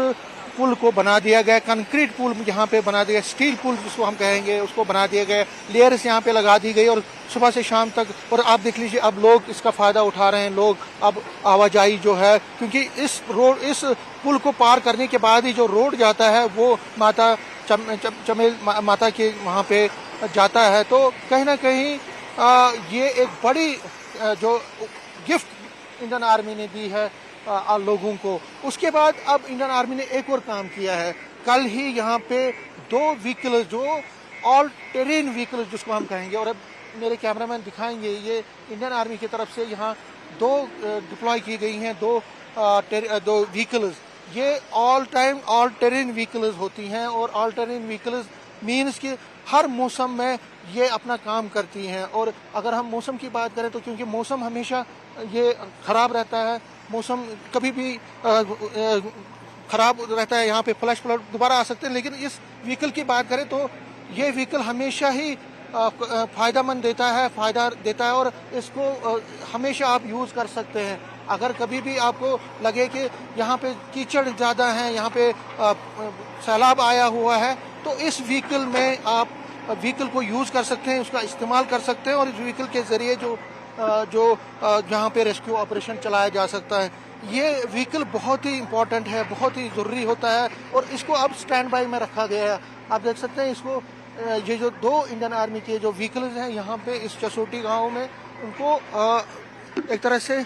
पुल को बना दिया गया। कंक्रीट पुल यहाँ पे बना दिया, स्टील पुल जिसको हम कहेंगे, उसको बना दिया गया। लेयर्स यहाँ पे लगा दी गई और सुबह से शाम तक। और आप देख लीजिए, अब लोग इसका फायदा उठा रहे हैं। लोग अब आवाजाही जो है, क्योंकि इस पुल को पार करने के बाद ही जो रोड जाता है वो माता चमेल माता के वहाँ पे जाता है। तो कहीं ना कहीं ये एक बड़ी जो गिफ्ट इंडियन आर्मी ने दी है लोगों को। उसके बाद अब इंडियन आर्मी ने एक और काम किया है। कल ही यहाँ पे 2 व्हीकल, जो ऑल टेरेन व्हीकल जिसको हम कहेंगे, और अब मेरे कैमरामैन दिखाएंगे, ये इंडियन आर्मी की तरफ से यहाँ 2 डिप्लॉय की गई हैं, 2 व्हीकल्स। ये ऑल टेरेन व्हीकल्स होती हैं और ऑल टेरेन व्हीकल्स मीन्स कि हर मौसम में ये अपना काम करती हैं। और अगर हम मौसम की बात करें तो क्योंकि मौसम हमेशा ये खराब रहता है, मौसम कभी भी खराब रहता है, यहाँ पे फ्लैश फ्लड दोबारा आ सकते हैं। लेकिन इस व्हीकल की बात करें तो ये व्हीकल हमेशा ही फायदा देता है और इसको हमेशा आप यूज़ कर सकते हैं। अगर कभी भी आपको लगे कि यहाँ पे कीचड़ ज़्यादा है, यहाँ पे सैलाब आया हुआ है, तो इस व्हीकल में आप व्हीकल को यूज़ कर सकते हैं, उसका इस्तेमाल कर सकते हैं और इस व्हीकल के ज़रिए जो जहाँ पे रेस्क्यू ऑपरेशन चलाया जा सकता है। ये व्हीकल बहुत ही इम्पोर्टेंट है, बहुत ही ज़रूरी होता है और इसको अब स्टैंड बाई में रखा गया है। आप देख सकते हैं इसको, ये जो 2 इंडियन आर्मी के जो व्हीकल्स हैं यहाँ पे इस चशोटी गांव में, उनको एक तरह से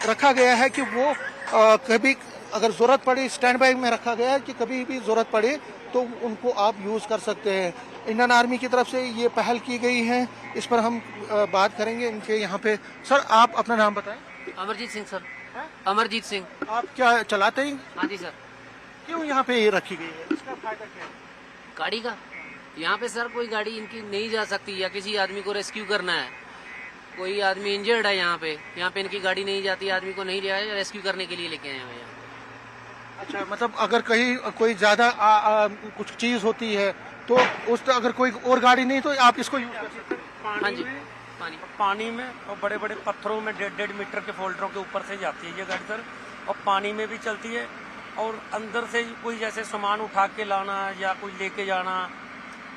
रखा गया है कि वो कभी अगर ज़रूरत पड़े, स्टैंड बाई में रखा गया है कि कभी भी ज़रूरत पड़े तो उनको आप यूज़ कर सकते हैं। इंडियन आर्मी की तरफ से ये पहल की गई है, इस पर हम बात करेंगे इनके यहाँ पे। सर, आप अपना नाम बताएं। अमरजीत सिंह सर। अमरजीत सिंह। आप क्या चलाते हैं? हाँ जी सर। क्यों यहाँ पे ये रखी गई है, इसका फायदा क्या है? गाड़ी का, यहाँ पे सर कोई गाड़ी इनकी नहीं जा सकती या किसी आदमी को रेस्क्यू करना है, कोई आदमी इंजर्ड है यहाँ पे इनकी गाड़ी नहीं जाती, आदमी को नहीं लिया है, रेस्क्यू करने के लिए लेके आए हैं। अच्छा, मतलब अगर कहीं कोई ज्यादा कुछ चीज होती है तो उस अगर कोई और गाड़ी नहीं तो आप इसको यूज कर सकते हैं। हाँ जी, पानी में और बड़े बड़े पत्थरों में 1.5 मीटर के फोल्डरों के ऊपर से जाती है ये गाड़ी सर, और पानी में भी चलती है और अंदर से कोई जैसे सामान उठा के लाना या कोई लेके जाना,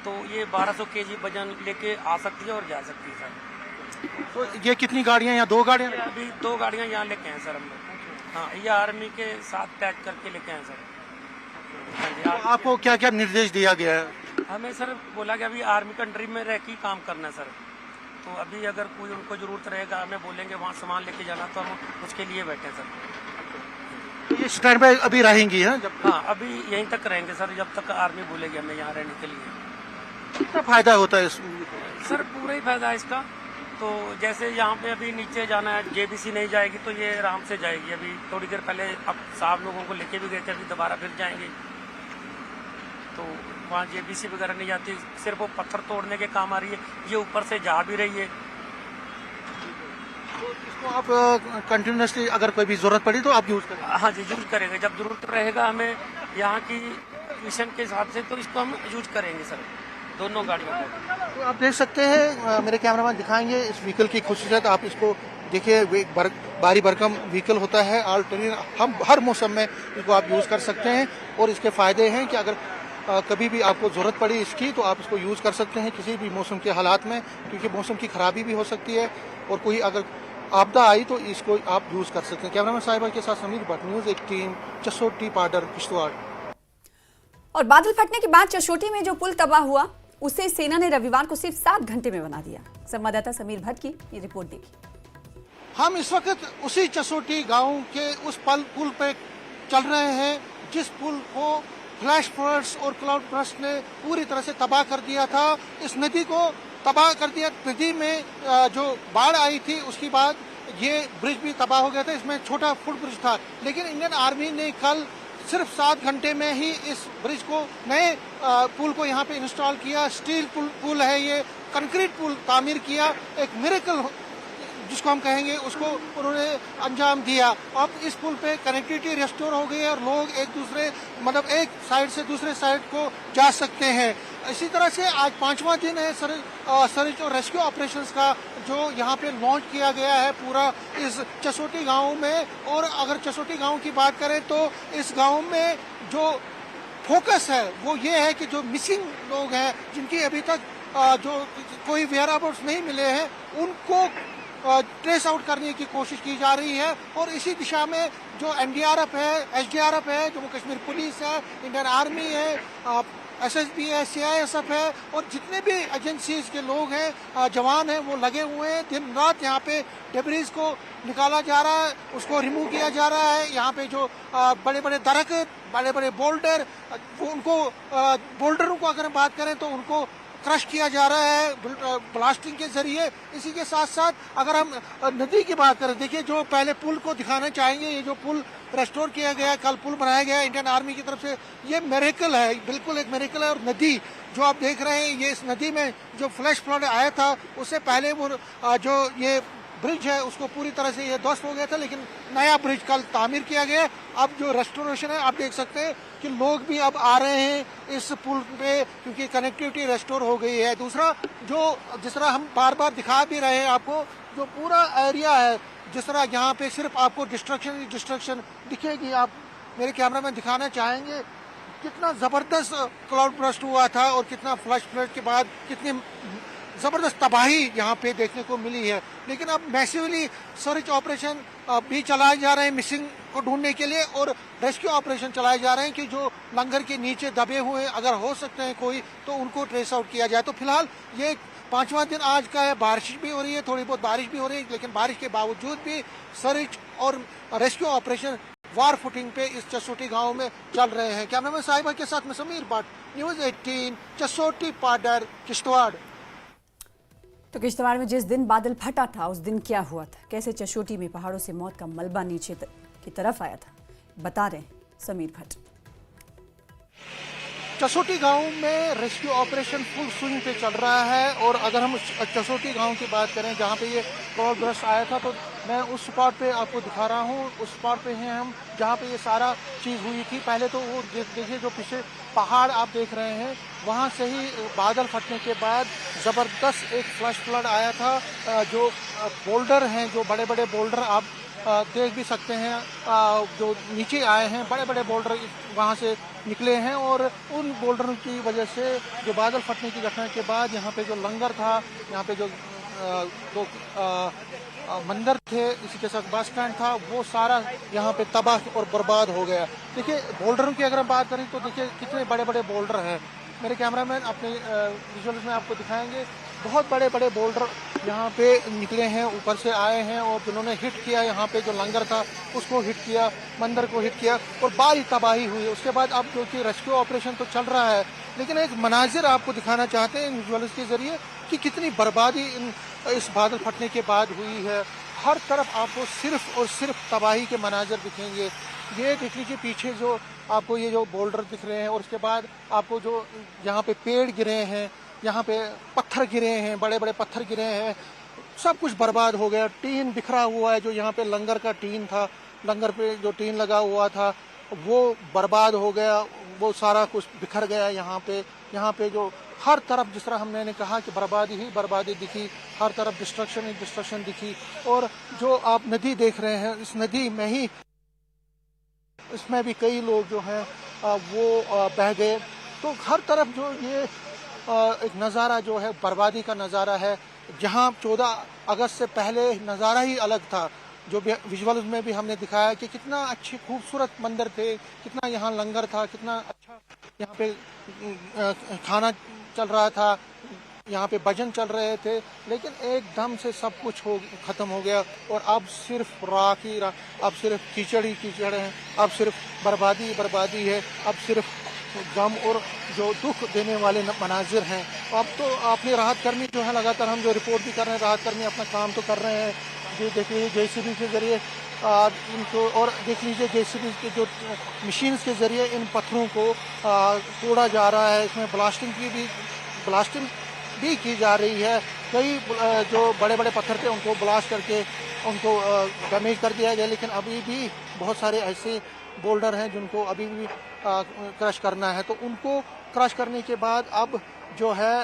तो ये 1200 kg वजन लेके आ सकती है और जा सकती है सर। तो ये कितनी गाड़ियाँ या 2 गाड़ियाँ? अभी 2 गाड़ियाँ यहाँ लेके आए सर हम लोग। हाँ, ये आर्मी के साथ पैक करके लेके आए सर। हाँ जी। तो आपको क्या क्या निर्देश दिया गया है? हमें सर बोला कि अभी आर्मी कंट्री में रह के काम करना है सर, तो अभी अगर कोई उनको जरूरत रहेगा हमें बोलेंगे वहाँ सामान लेके जाना, तो हम उसके लिए बैठे सर। तो ये स्टैंड बाई अभी रहेंगी है जब? हाँ, अभी यहीं तक रहेंगे सर जब तक आर्मी बोलेगी हमें यहाँ रहने के लिए। कितना फायदा होता है इस? सर पूरा ही फायदा है इसका। तो जैसे यहाँ पे अभी नीचे जाना है, जेबीसी नहीं जाएगी तो ये आराम से जाएगी। अभी थोड़ी देर पहले अब साहब लोगों को लेके भी गए थे, अभी दोबारा फिर जाएंगे, तो वहाँ जेबीसी वगैरह नहीं जाती, सिर्फ वो पत्थर तोड़ने के काम आ रही है, ये ऊपर से जा भी रही है। तो इसको आप कंटिन्यूसली अगर कोई भी जरूरत पड़ी तो आप यूज करेंगे? हाँ जी, यूज करेंगे, जब जरूरत रहेगा हमें यहाँ की मिशन के हिसाब से तो इसको हम यूज करेंगे सर, दोनों गाड़ियों को। तो आप देख सकते हैं, मेरे कैमरामैन दिखाएंगे इस व्हीकल की खुसूसियत। आप इसको देखिए, भारी भरकम व्हीकल होता है, ऑल टेरेन, हम हर मौसम में इसको आप यूज़ कर सकते हैं। और इसके फ़ायदे हैं कि अगर कभी भी आपको ज़रूरत पड़ी इसकी तो आप इसको यूज़ कर सकते हैं किसी भी मौसम के हालात में, क्योंकि मौसम की खराबी भी हो सकती है और कोई अगर आपदा आई तो इसको आप यूज़ कर सकते हैं। कैमरामैन साहिबा के साथ समीर भट्ट, न्यूज़ 18, चसोटी पाडर, किश्तवाड़। और बादल फटने के बाद चशोटी में जो पुल तबाह हुआ उसे सेना ने रविवार को सिर्फ 7 घंटे में बना दिया। संवाददाता समीर भट्ट की ये रिपोर्ट देखिए। हम इस वक्त उसी चसोटी गांव के उस पुल पे चल रहे हैं जिस पुल को फ्लैश फ्लड्स और क्लाउड बर्स्ट ने पूरी तरह से तबाह कर दिया था। इस नदी को तबाह कर दिया। नदी में जो बाढ़ आई थी उसके बाद ये ब्रिज भी तबाह हो गया था। इसमें छोटा फुट ब्रिज था, लेकिन इंडियन आर्मी ने कल सिर्फ 7 घंटे में ही इस ब्रिज को नए पुल को यहाँ पे इंस्टॉल किया। स्टील पुल है ये, कंक्रीट पुल तामीर किया। एक मिरेकल जिसको हम कहेंगे उसको उन्होंने अंजाम दिया। अब इस पुल पे कनेक्टिविटी रेस्टोर हो गई है और लोग एक दूसरे मतलब एक साइड से दूसरे साइड को जा सकते हैं। इसी तरह से आज 5वां दिन है सर्च और रेस्क्यू ऑपरेशंस का जो यहाँ पे लॉन्च किया गया है पूरा इस चसोटी गांव में। और अगर चसोटी गांव की बात करें तो इस गांव में जो फोकस है वो ये है कि जो मिसिंग लोग हैं जिनकी अभी तक जो कोई वेयरअबाउट्स नहीं मिले हैं उनको ट्रेस आउट करने की कोशिश की जा रही है। और इसी दिशा में जो एनडीआरएफ है, एसडीआरएफ है, जम्मू कश्मीर पुलिस है, इंडियन आर्मी है, एसएसबी है, सीआईएसएफ है और जितने भी एजेंसीज के लोग हैं, जवान हैं, वो लगे हुए हैं। दिन रात यहाँ पे डेब्रीज को निकाला जा रहा है, उसको रिमूव किया जा रहा है। यहाँ पे जो बड़े बड़े दरख्त, बड़े बड़े बोल्डर, उनको बोल्डरों को अगर हम बात करें तो उनको क्रश किया जा रहा है ब्लास्टिंग के जरिए। इसी के साथ साथ अगर हम नदी की बात करें, देखिए जो पहले पुल को दिखाना चाहेंगे, ये जो पुल रेस्टोर किया गया, कल पुल बनाया गया इंडियन आर्मी की तरफ से, ये मिरेकल है, बिल्कुल एक मिरेकल है। और नदी जो आप देख रहे हैं, ये इस नदी में जो फ्लैश फ्लड आया था उससे पहले वो जो ये ब्रिज है उसको पूरी तरह से ये ध्वस्त हो गया था, लेकिन नया ब्रिज कल तामीर किया गया। अब जो रेस्टोरेशन है आप देख सकते हैं कि लोग भी अब आ रहे हैं इस पुल पे क्योंकि कनेक्टिविटी रेस्टोर हो गई है। दूसरा जो जिस तरह हम बार बार दिखा भी रहे हैं आपको, जो पूरा एरिया है जिस तरह यहाँ पे सिर्फ आपको डिस्ट्रक्शन दिखेगी। आप मेरे कैमरा में दिखाना चाहेंगे कितना जबरदस्त क्लाउड बर्स्ट हुआ था और कितना फ्लैश फ्लड के बाद कितनी जबरदस्त तबाही यहाँ पे देखने को मिली है। लेकिन अब मैसिवली सर्च ऑपरेशन भी चलाए जा रहे हैं मिसिंग को ढूंढने के लिए और रेस्क्यू ऑपरेशन चलाए जा रहे हैं कि जो लंगर के नीचे दबे हुए अगर हो सकते हैं कोई तो उनको ट्रेस आउट किया जाए। तो फिलहाल ये 5वां दिन आज का है। बारिश भी हो रही है, थोड़ी बहुत बारिश भी हो रही है, लेकिन बारिश के बावजूद भी सर्च और रेस्क्यू ऑपरेशन वार फुटिंग पे इस चसोटी गांव में चल रहे हैं। कैमरामैन साहिबा के साथ में समीर भट्ट, न्यूज़ 18, चसोटी पाडर, किश्तवाड़। तो किश्तवाड़ में जिस दिन बादल फटा था उस दिन क्या हुआ था, कैसे चशोटी में पहाड़ों से मौत का मलबा नीचे की तरफ आया था, बता रहे समीर भट्ट। चसोटी गांव में रेस्क्यू ऑपरेशन फुल स्विंग पे चल रहा है। और अगर हम चसोटी गांव की बात करें जहां पे ये क्लाउड बर्स्ट आया था, तो मैं उस स्पॉट पे आपको दिखा रहा हूं। उस स्पॉट पे हैं हम जहां पे ये सारा चीज़ हुई थी। पहले तो वो देखिए जो पीछे पहाड़ आप देख रहे हैं, वहाँ से ही बादल फटने के बाद ज़बरदस्त एक फ्लैश फ्लड आया था। जो बोल्डर हैं, जो बड़े बड़े बोल्डर आप देख भी सकते हैं, जो नीचे आए हैं, बड़े बड़े बोल्डर वहाँ से निकले हैं। और उन बोल्डरों की वजह से जो बादल फटने की घटना के बाद यहाँ पे जो लंगर था, यहाँ पे जो मंदिर थे, इसी के साथ बस स्टैंड था, वो सारा यहाँ पे तबाह और बर्बाद हो गया। देखिए बोल्डरों की अगर हम बात करें तो देखिए कितने बड़े बड़े बोल्डर हैं। मेरे कैमरामैन अपने विजुअल्स में आपको दिखाएंगे, बहुत बड़े बड़े बोल्डर यहाँ पे निकले हैं, ऊपर से आए हैं और जिन्होंने हिट किया यहाँ पे जो लंगर था उसको हिट किया, मंदिर को हिट किया और बड़ी तबाही हुई। उसके बाद अब जो कि रेस्क्यू ऑपरेशन तो चल रहा है, लेकिन एक मनाजिर आपको दिखाना चाहते हैं विजुअल्स के जरिए कि कितनी बर्बादी इस बादल फटने के बाद हुई है। हर तरफ आपको सिर्फ और सिर्फ तबाही के मनाजिर दिखेंगे। ये देख लीजिए पीछे जो आपको ये जो बोल्डर दिख रहे हैं और उसके बाद आपको जो यहाँ पे पेड़ गिरे हैं, यहाँ पे पत्थर गिरे हैं, बड़े बड़े पत्थर गिरे हैं, सब कुछ बर्बाद हो गया। टीन बिखरा हुआ है, जो यहाँ पे लंगर का टीन था, लंगर पे जो टीन लगा हुआ था वो बर्बाद हो गया, वो सारा कुछ बिखर गया। यहाँ पे जो हर तरफ जिस तरह हमने कहा कि बर्बादी ही बर्बादी दिखी, हर तरफ डिस्ट्रक्शन ही डिस्ट्रक्शन दिखी। और जो आप नदी देख रहे हैं, इस नदी में ही इसमें भी कई लोग जो हैं वो बह गए। तो हर तरफ जो ये एक नज़ारा जो है बर्बादी का नज़ारा है, जहां 14 अगस्त से पहले नज़ारा ही अलग था। जो विजुअल्स में भी हमने दिखाया कि कितना अच्छे खूबसूरत मंदिर थे, कितना यहाँ लंगर था, कितना अच्छा यहाँ पे खाना चल रहा था, यहाँ पे भजन चल रहे थे, लेकिन एकदम से सब कुछ खत्म हो गया और अब सिर्फ राख ही अब सिर्फ कीचड़ ही कीचड़ है, अब सिर्फ बर्बादी बर्बादी है, अब सिर्फ गम और जो दुख देने वाले मनाजिर हैं। अब तो अपने राहत कर्मी जो है लगातार हम जो रिपोर्ट भी कर रहे हैं, राहत कर्मी अपना काम तो कर रहे हैं। ये देख लीजिए JCB के जरिए इनको, और देख लीजिए JCB के जो मशीन्स के जरिए इन पत्थरों को तोड़ा जा रहा है। इसमें ब्लास्टिंग भी की जा रही है। कई जो बड़े बड़े पत्थर थे उनको ब्लास्ट करके उनको डैमेज कर दिया गया, लेकिन अभी भी बहुत सारे ऐसे बोल्डर हैं जिनको अभी भी क्रश करना है। तो उनको क्रश करने के बाद अब जो है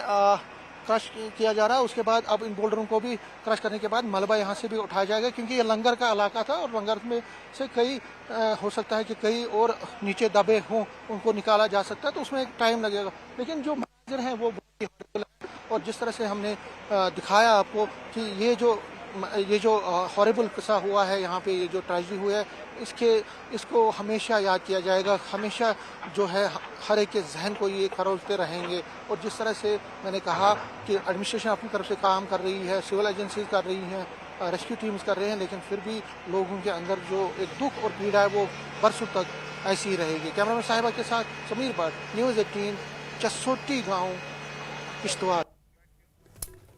क्रश किया जा रहा है। उसके बाद अब इन बोल्डरों को भी क्रश करने के बाद मलबा यहाँ से भी उठाया जाएगा, क्योंकि ये लंगर का इलाका था और लंगर में से कई हो सकता है कि कई और नीचे दबे हों, उनको निकाला जा सकता है, तो उसमें एक टाइम लगेगा। लेकिन जो मंजर हैं वो बहुत ही हॉरिबल है, और जिस तरह से हमने दिखाया आपको कि ये जो हॉरिबल किस्सा हुआ है यहाँ पे, ये जो ट्रेजेडी हुई है, इसको हमेशा याद किया जाएगा, हमेशा जो है हर एक के जहन को ये खरोचते रहेंगे। और जिस तरह से मैंने कहा कि एडमिनिस्ट्रेशन अपनी तरफ से काम कर रही है, सिविल एजेंसीज कर रही हैं, रेस्क्यू टीम्स कर रहे हैं, लेकिन फिर भी लोगों के अंदर जो एक दुख और पीड़ा है वो बरसों तक ऐसी ही रहेगी। कैमरामैन साहिबा के साथ समीर भट्ट, न्यूज़ 18, चसोटी गाँव, किश्तवाड़।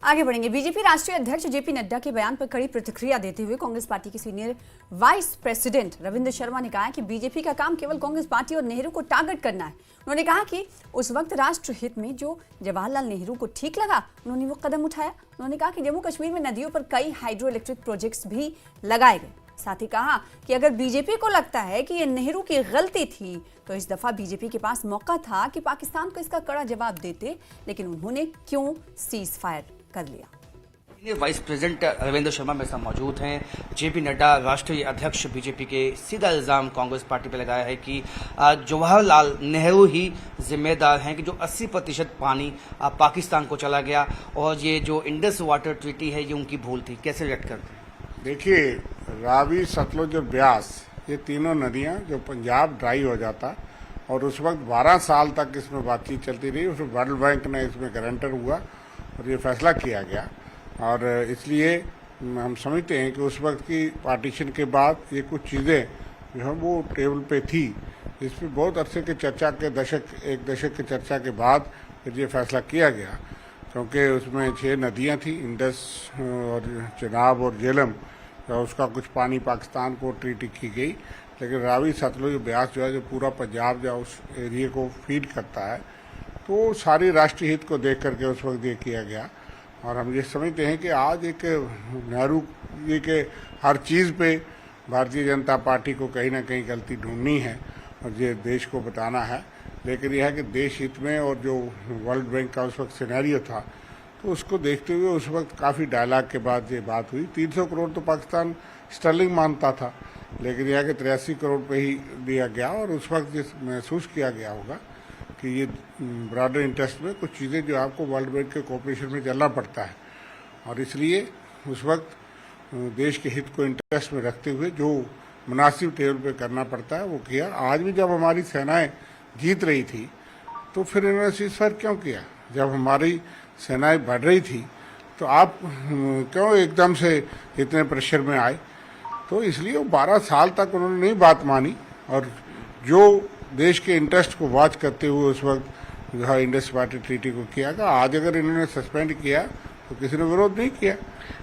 आगे बढ़ेंगे। बीजेपी राष्ट्रीय अध्यक्ष जेपी नड्डा के बयान पर कड़ी प्रतिक्रिया देते हुए कांग्रेस पार्टी के senior vice president Ravindra Sharma ने कहा कि बीजेपी का काम केवल कांग्रेस पार्टी और नेहरू को टारगेट करना है। उन्होंने कहा कि उस वक्त राष्ट्र हित में जो जवाहरलाल नेहरू को ठीक लगा उन्होंने वो कदम उठाया। उन्होंने कहा कि जम्मू कश्मीर में नदियों पर कई हाइड्रो इलेक्ट्रिक प्रोजेक्ट्स भी लगाए गए। साथ ही कहा कि अगर बीजेपी को लगता है कि ये नेहरू की गलती थी तो इस दफा बीजेपी के पास मौका था कि पाकिस्तान को इसका कड़ा जवाब देते, लेकिन उन्होंने क्यों सीज फायर कर लिया। वाइस प्रेसिडेंट रविंद्र शर्मा मेरे साथ मौजूद हैं। जेपी नड्डा राष्ट्रीय अध्यक्ष बीजेपी के सीधा इल्जाम कांग्रेस पार्टी पर लगाया है कि जवाहरलाल नेहरू ही जिम्मेदार हैं कि जो 80% पानी पाकिस्तान को चला गया, और ये जो इंडस वाटर ट्रीटी है ये उनकी भूल थी। कैसे रिएक्ट करते हैं? देखिए, रावी, सतलुज और ब्यास, ये तीनों नदियां जो पंजाब ड्राई हो जाता, और उस वक्त 12 साल तक इसमें बातचीत चलती रही, उसमें वर्ल्ड बैंक ने इसमें गारंटर हुआ और ये फैसला किया गया। और इसलिए हम समझते हैं कि उस वक्त की पार्टीशन के बाद ये कुछ चीज़ें जो है वो टेबल पे थी। इसमें बहुत अरसे के चर्चा के एक दशक के चर्चा के बाद फिर ये फैसला किया गया, क्योंकि उसमें 6 नदियां थी, इंडस और चनाब और झेलम, तो उसका कुछ पानी पाकिस्तान को ट्रीटी की गई, लेकिन रावी, सतलुज, ब्यास जो है जो पूरा पंजाब जो उस एरिए को फीड करता है, तो सारी राष्ट्रीय हित को देख करके उस वक्त ये किया गया। और हम ये समझते हैं कि आज एक नेहरू जी के हर चीज़ पे भारतीय जनता पार्टी को कहीं ना कहीं गलती ढूंढनी है और ये देश को बताना है, लेकिन यह है कि देश हित में, और जो वर्ल्ड बैंक का उस वक्त सिनेरियो था, तो उसको देखते हुए उस वक्त काफ़ी डायलॉग के बाद ये बात हुई। 300 करोड़ तो पाकिस्तान स्टर्लिंग मानता था, लेकिन यह कि 83 करोड़ पे ही दिया गया, और उस वक्त जिस महसूस किया गया होगा कि ये ब्रॉडर इंटरेस्ट में कुछ चीज़ें जो आपको वर्ल्ड बैंक के कोऑपरेशन में चलना पड़ता है, और इसलिए उस वक्त देश के हित को इंटरेस्ट में रखते हुए जो मुनासिब टेबल पे करना पड़ता है वो किया। आज भी जब हमारी सेनाएं जीत रही थी तो फिर इन्होंने सीज़फायर क्यों किया? जब हमारी सेनाएं बढ़ रही थी तो आप क्यों एकदम से इतने प्रेशर में आए? तो इसलिए वो 12 साल तक उन्होंने नहीं बात मानी, और जो देश के इंटरेस्ट को वॉच करते हुए उस वक्त जो है इंडस वाटर ट्रीटी को किया गया। आज अगर इन्होंने सस्पेंड किया तो किसी ने विरोध नहीं किया।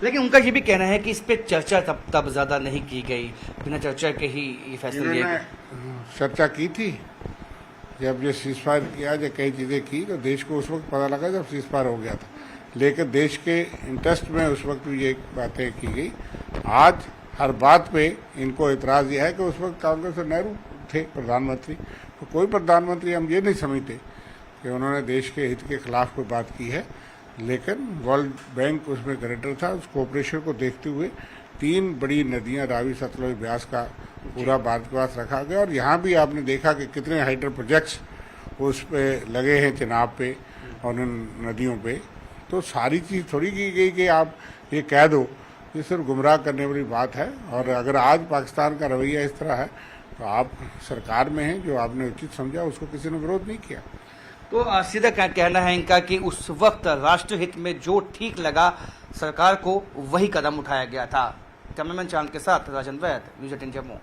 लेकिन उनका ये भी कहना है कि इस पे चर्चा तब ज्यादा नहीं की गई, बिना चर्चा के ही ये फैसला लिया गया। चर्चा की थी जब ये सीज़फायर किया, जब कई चीज़ें की, तो देश को उस वक्त पता लगा जब सीज़फायर हो गया था, लेकिन देश के इंटरेस्ट में उस वक्त भी ये बातें की गई। आज हर बात पे इनको एतराज़ यह है कि उस वक्त कांग्रेस और नेहरू थे प्रधानमंत्री, तो कोई प्रधानमंत्री हम ये नहीं समझते कि उन्होंने देश के हित के खिलाफ कोई बात की है, लेकिन वर्ल्ड बैंक उसमें गारंटर था। उस कोऑपरेशन को देखते हुए 3 बड़ी नदियां रावी, सतलुज, ब्यास का पूरा भारत के पास रखा गया, और यहाँ भी आपने देखा कि कितने हाइड्रो प्रोजेक्ट्स उस पे लगे हैं चुनाव पे और उन नदियों पे। तो सारी चीज़ थोड़ी की गई कि आप ये कह दो, ये सिर्फ गुमराह करने वाली बात है। और अगर आज पाकिस्तान का रवैया इस तरह है तो आप सरकार में हैं, जो आपने उचित समझा उसको किसी ने विरोध नहीं किया। तो सीधा क्या कहना है इनका कि उस वक्त राष्ट्रहित में जो ठीक लगा सरकार को वही कदम उठाया गया था। कैमरामैन चांद के साथ राजन वैद, न्यूज़ 18 जम्मू।